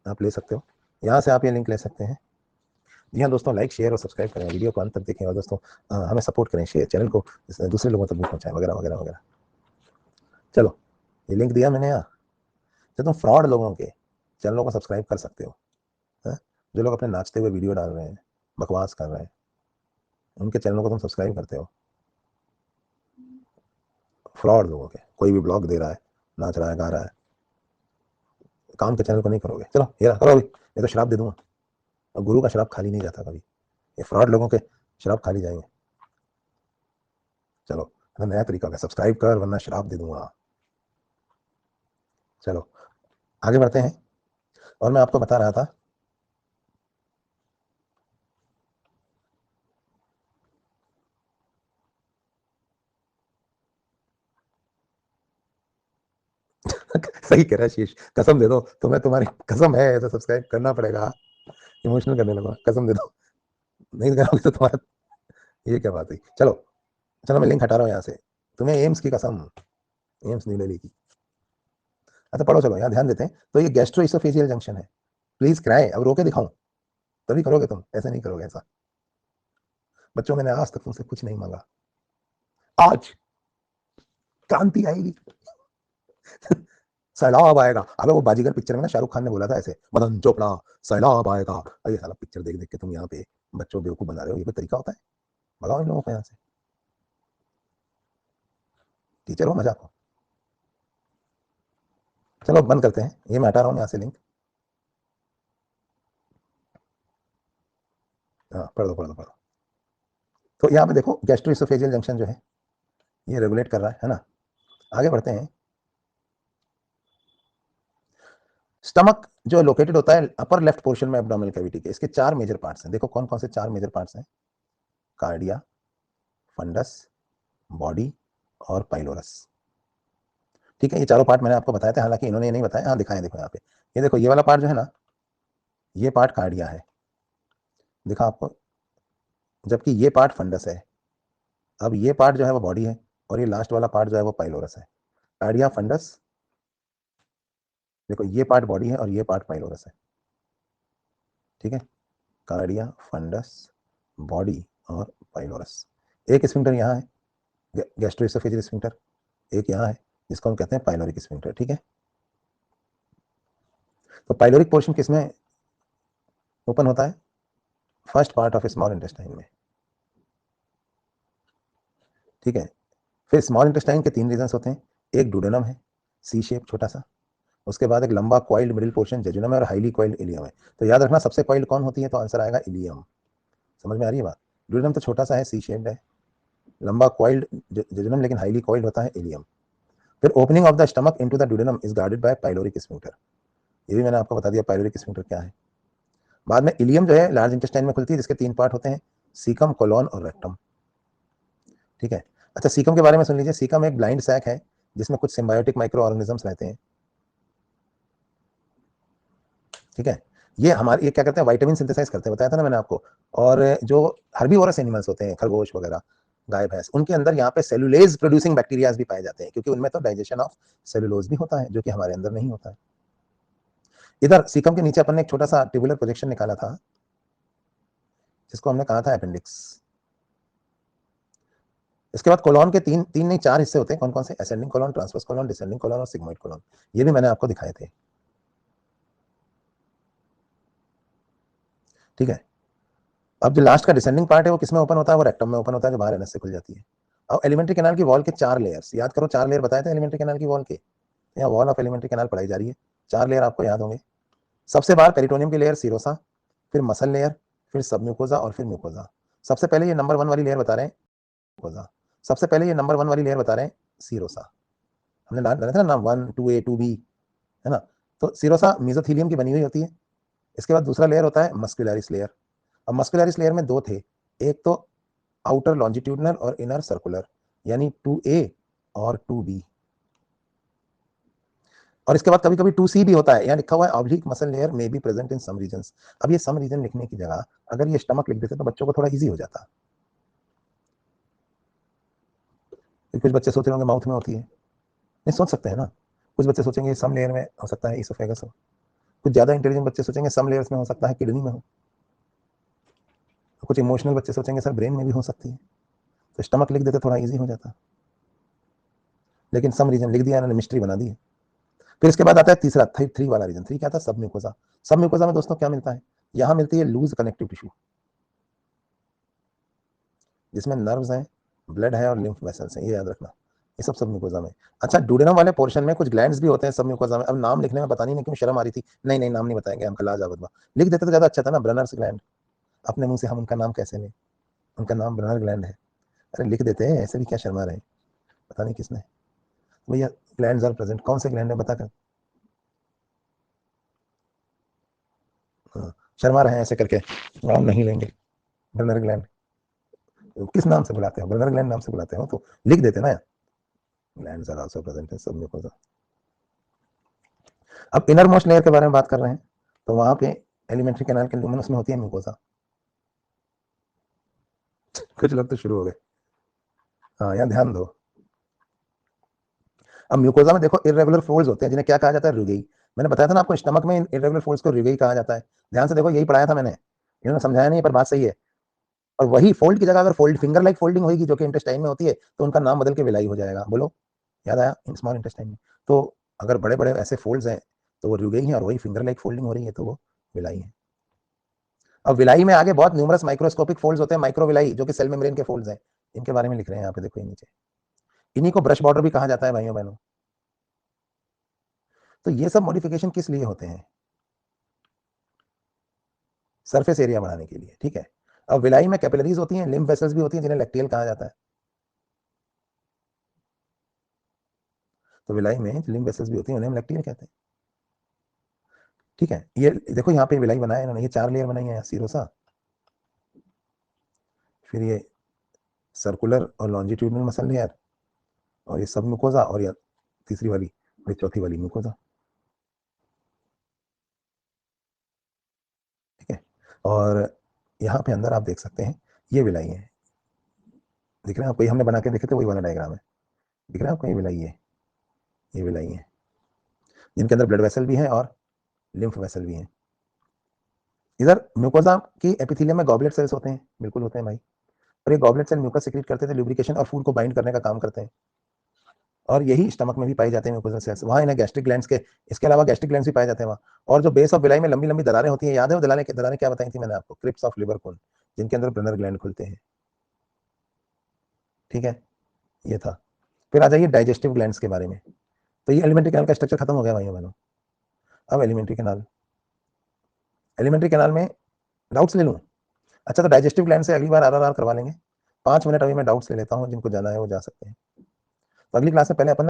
आप ले सकते हो, यहाँ से आप ये लिंक ले सकते हैं। जी हाँ दोस्तों, लाइक शेयर और सब्सक्राइब करें, वीडियो को अंत तक देखें और दोस्तों हमें सपोर्ट करें, शेयर चैनल को दूसरे लोगों तक भी पहुँचाएं वगैरह वगैरह वगैरह। चलो, ये लिंक दिया मैंने यहाँ, तो तुम फ्रॉड लोगों के चैनलों को सब्सक्राइब कर सकते हो, है? जो लोग अपने नाचते हुए वीडियो डाल रहे हैं, बकवास कर रहे हैं, उनके चैनलों को तुम सब्सक्राइब करते हो। फ्रॉड लोगों के, कोई भी ब्लॉग दे रहा है, नाच रहा है, गा रहा है, काम के चैनल को नहीं करोगे। चलो ये करो अभी, ये तो शराब दे दूंगा, और गुरु का शराब खाली नहीं जाता कभी, ये फ्रॉड लोगों के शराब खाली जाएंगे। चलो, नया तरीका है, सब्सक्राइब कर वरना शराब दे दूंगा। चलो आगे बढ़ते हैं, और मैं आपको बता रहा था सही कह रहा है शीश, कसम दे दो, तुम्हें तुम्हारी कसम है तो सब्सक्राइब करना पड़ेगा। इमोशनल करने लगा, कसम दे दो, नहीं करोगे तो तुम्हारा, ये क्या बात हुई। चलो चलो, मैं लिंक हटा रहा हूँ यहाँ से, तुम्हें एम्स की कसम, एम्स न्यू दिल्ली की। अच्छा पढ़ो, चलो यहाँ ध्यान देते हैं। तो ये गैस्ट्रोइसोफेजियल जंक्शन है, प्लीज क्राई, अब रोके दिखाऊं तभी करोगे तुम, ऐसे नहीं करोगे ऐसा। बच्चों, मैंने आज तक तुमसे कुछ नहीं मांगा, आज क्रांति आएगी, सैलाब आएगा। अबे वो बाजीगर पिक्चर में ना शाहरुख खान ने बोला था ऐसे, मदन चोपड़ा सैलाब आएगा। अरे साला पिक्चर देख देख के तुम यहाँ पे बच्चों बेवकूफ बना रहे हो, ये कोई तरीका होता है? भगाओ इन लोगों को यहाँ से, टीचर हो मजाक हो। चलो बंद करते हैं, ये मैं हटा रहा हूँ यहाँ से लिंक। हाँ पढ़ दो पढ़ दो पढ़ दो। तो यहाँ पे देखो, गैस्ट्रोइसोफेजियल जंक्शन जो है ये रेगुलेट कर रहा है ना। आगे बढ़ते हैं। स्टमक जो लोकेटेड होता है अपर लेफ्ट पोर्शन में एब्डोमिनल कैविटी के, इसके चार मेजर पार्ट्स हैं। देखो कौन कौन से चार मेजर पार्ट्स हैं, कार्डिया, फंडस, बॉडी और पाइलोरस। ठीक है, ये चारों पार्ट मैंने आपको बताया था, हालांकि इन्होंने ये नहीं बताया, हाँ दिखाएं, देखो यहाँ पे, ये देखो ये वाला पार्ट जो है ना, ये पार्ट कार्डिया है, दिखा आपको, जबकि ये पार्ट फंडस है। अब ये पार्ट जो है वो बॉडी है, और ये लास्ट वाला पार्ट जो है वो पाइलोरस है। कार्डिया, फंडस, देखो ये पार्ट बॉडी है और ये पार्ट पाइलोरस है। ठीक है, कार्डिया, फंडस, बॉडी और पाइलोरस। एक स्फिंक्टर यहाँ है, गैस्ट्रोएसोफेजियल स्फिंक्टर, एक यहाँ है जिसको हम कहते हैं पाइलोरिक स्फिंक्टर। ठीक है, तो पाइलोरिक पोर्शन किसमें ओपन होता है? First part of small intestine में। ठीक है, फिर स्मॉल इंटेस्टाइन के तीन रीजन होते हैं, एक डुडेनम है, सी शेप छोटा सा, उसके बाद एक लंबा कॉइल्ड मिडिल पोर्शन जेजुनम है, और हाईली कॉइल्ड इलियम है। तो याद रखना, सबसे कॉइल्ड कौन होती है, तो आंसर आएगा इलियम। समझ में आ रही है बात? डुडेनम तो छोटा सा है, सी शेप्ड है, लंबा कॉइल्ड जेजुनम, लेकिन हाईली कॉइल्ड होता है इलियम। फिर opening of the stomach into the duodenum is guarded by pyloric sphincter, ये भी मैंने आपको बता दिया पाइलोरिक स्फिंक्टर क्या है। बाद में इलियम जो है लार्ज इंटेस्टाइन में खुलती है, जिसके तीन पार्ट होते हैं, सीकम, कोलोन और रेक्टम। ठीक है, अच्छा सीकम के बारे में सुन लीजिए। सीकम एक ब्लाइंड सैक है जिसमें कुछ सिम्बायोटिक माइक्रो ऑर्गेनिजम्स रहते हैं। ठीक है, ये हमारे ये क्या करते हैं, विटामिन सिंथेसाइज करते हैं, बताया था ना मैंने आपको। और जो हर्बीवोरस एनिमल्स होते हैं, खरगोश वगैरह, गाय भैंस, उनके अंदर यहाँ पे सेलुलेज प्रोड्यूसिंग बैक्टीरियाज भी पाए जाते हैं, क्योंकि उनमें तो डाइजेशन ऑफ सेलुलोज भी होता है, जो कि हमारे अंदर नहीं होता है। इधर सीकम के नीचे अपन ने एक छोटा सा ट्यूबुलर प्रोजेक्शन निकाला था, जिसको हमने कहा था अपेंडिक्स। इसके बाद कोलॉन के तीन तीन नहीं चार हिस्से होते हैं, कौन कौन से? Ascending colon, transverse colon, descending colon और सिग्मोइड कोलॉन। ये भी मैंने आपको दिखाए थे। ठीक है, अब जो लास्ट का डिसेंडिंग पार्ट है वो किसमें ओपन होता है? वो रेक्टम में ओपन होता है, जो बाहर एनएस से खुल जाती है। अब एलिमेंट्री कैनाल की वॉल के चार लेयर्स याद करो, चार लेयर बताए थे एलिमेंट्री कैनाल की वॉल के, यहाँ वॉल ऑफ एलिमेंट्री कैनाल पढ़ाई जा रही है, चार लेयर आपको याद होंगे। सबसे बाहर पेरिटोनियम की लेयर सीरोसा, फिर मसल लेयर, फिर सब म्यूकोजा और फिर म्यूकोजा। सबसे पहले ये नंबर वन वाली लेयर बता रहे हैं म्यूकोजा, सबसे पहले ये नंबर वन वाली लेयर बता रहे हैं सीरोसा। हमने डाला था ना नाम 1 2A 2B, है ना। तो सीरोसा मेसोथीलियम की बनी हुई होती है। इसके बाद दूसरा लेयर होता है मस्कुलरिस लेयर। अब मस्कुलरिस लेयर में दो थे, एक तो आउटर लॉन्जिट्यूडनल और इनर सर्कुलर, यानी 2A और 2B। और इसके बाद कभी कभी 2C भी होता है, यहाँ लिखा हुआ है oblique muscle layer may be present in some regions. अब ये सम रीजन लिखने की जगह अगर ये स्टमक लिख देते तो बच्चों को थोड़ा इजी हो जाता। कुछ बच्चे सोच रहे होंगे माउथ में होती है, नहीं सोच सकते हैं ना। कुछ बच्चे सोचेंगे सम लेयर में हो सकता है इसोफेगस हो, कुछ ज़्यादा इंटेलिजेंट बच्चे सोचेंगे सम लेयर्स में हो सकता है किडनी में हो, कुछ इमोशनल बच्चे सोचेंगे सर ब्रेन में भी हो सकती है। तो स्टमक लिख देते थोड़ा ईजी हो जाता, लेकिन सम रीजन लिख दिया, मिस्ट्री बना दी है। फिर इसके बाद आता है तीसरा थ्री वाला रीजन। थ्री क्या था? सब म्यूकोजा। सब म्यूकोजा में दोस्तों क्या मिलता है? यहाँ मिलती है लूज कनेक्टिव टिश्यू, जिसमें नर्व्स हैं, ब्लड है और लिम्फ वेसल्स हैं, ये याद रखना। ये सब म्यूकोजा में। अच्छा, डुडेनम वाले पोर्शन में कुछ ग्लैंड्स भी होते हैं सब म्यूकोजा में। अब नाम लिखने में पता नहीं क्यों शर्म आ रही थी। नहीं नहीं, नाम नहीं बताएंगे हम, कल जावत लिख देते तो ज्यादा अच्छा था ना, ब्रनर्स ग्लैंड। अपने मुंह से हम उनका नाम कैसे लें? उनका नाम ब्रनर ग्लैंड है। अरे लिख देते हैं, ऐसे भी क्या शर्मा रहे? पता नहीं किसने। भैया ग्लैंड्स आर प्रेजेंट, कौन से ग्लैंड है बता कर? शर्मा रहे हैं ऐसे करके, नाम नहीं लेंगे। ब्रनर ग्लैंड किस नाम से बुलाते हैं? ब्रनर ग्लैंड नाम से बुलाते हो तो लिख देते ना। Glands are also present in submucosa. अब इनर मोस्ट लेयर के बारे में बात कर रहे हैं, तो वहां पे एलिमेंट्री कैनाल के लुमिनस में होती है म्यूकोजा। कुछ लोग तो शुरू हो गए। हाँ, यहाँ ध्यान दो। अब म्यूकोजा में देखो इरेगुलर फोल्ड्स होते हैं, जिन्हें क्या कहा जाता है? रुगेई। मैंने बताया था ना आपको, स्टमक में इरेगुलर फोल्ड्स को रुगेई कहा जाता है। ध्यान से देखो, यही पढ़ाया था मैंने, इन्होंने समझाया नहीं पर बात सही है। और वही फोल्ड की जगह अगर फोल्ड फिंगर लाइक फोल्डिंग होगी जो कि इंटेस्टाइन में होती है, तो उनका नाम बदल के विलाई हो जाएगा। बोलो, याद आया? इन स्मॉल इंटेस्टाइन में। तो अगर बड़े बड़े ऐसे फोल्ड्स हैं तो वो रुगेई है, और वही फिंगर लाइक फोल्डिंग हो रही है तो वो विलाई है। अब विलाई में आगे बहुत न्यूमरस माइक्रोस्कोपिक फोल्ड्स होते हैं, माइक्रोविलाई, जो कि सेल मेम्ब्रेन के फोल्ड्स हैं। इनके बारे में लिख रहे हैं यहाँ पे, देखो ये नीचे। इन्हीं को ब्रश बॉर्डर भी कहा जाता है भाइयों बहनों। तो ये सब मॉडिफिकेशन किस लिए होते हैं? सरफेस एरिया बढ़ाने के लिए, ठीक है। अब विलाई में कैपिलरीज होती हैं, लिम्फ वेसल्स भी होती हैं, जिन्हें लैक्टियल कहा जाता है। तो विलाई में लिम्फ वेसल्स भी होती हैं, उन्हें हम लैक्टियल कहते हैं, ठीक है। ये देखो यहाँ पे विलाई बनाया इन्होंने, ये 4 लेयर बनाई है, सीरोसा, फिर ये सर्कुलर और लॉन्जिट्यूडनल मसल लेयर, और ये सब म्यूकोजा, और ये तीसरी वाली, ये चौथी वाली म्यूकोजा, ठीक है। और यहाँ पे अंदर आप देख सकते हैं ये विलाई है, दिख रहे हैं आपको? ये हमने बना के देखे थे, वही वाला डायग्राम है, दिख रहा है आपको? ये विलाई है, ये विलाई है, जिनके अंदर ब्लड वेसल भी है और लिम्फ वेसल भी है। इधर म्यूकोजा की एपिथेलियम में गॉबलेट सेल्स होते हैं, बिल्कुल होते हैं भाई। और ये गॉबलेट सेल म्यूकस सीक्रेट करते थे, लुब्रिकेशन और फूड को बाइंड करने का काम करते हैं। और यही स्टमक में भी पाई जाते हैं म्यूकोजल सेल्स, वहाँ इन्हें गैस्ट्रिक ग्लैंड्स के, इसके अलावा गैस्ट्रिक ग्लैंड्स भी पाए जाते हैं वहाँ। और जो बेस ऑफ विलाई में लंबी लंबी दरारें होती हैं, याद है वो दरारें दरारें क्या बताई थी मैंने आपको? क्रिप्स ऑफ लिवर कोन, जिनके अंदर ब्रनर ग्लैंड खुलते हैं, ठीक है। ये था। फिर आ जाइए डाइजेस्टिव ग्लैंड्स के बारे में। तो ये एलिमेंट्री कैनाल का स्ट्रक्चर खत्म हो गया भाइयों बहनों। अब एलिमेंट्री कैनाल, एलिमेंट्री कैनाल में डाउट्स ले लूँ? अच्छा, तो डाइजेस्टिव ग्लैंड से अगली बार आरआरआर करवा लेंगे। 5 मिनट अभी मैं डाउट्स ले लेता हूँ, जिनको जाना है वो जा सकते हैं। तो अगली क्लास में पहले अपन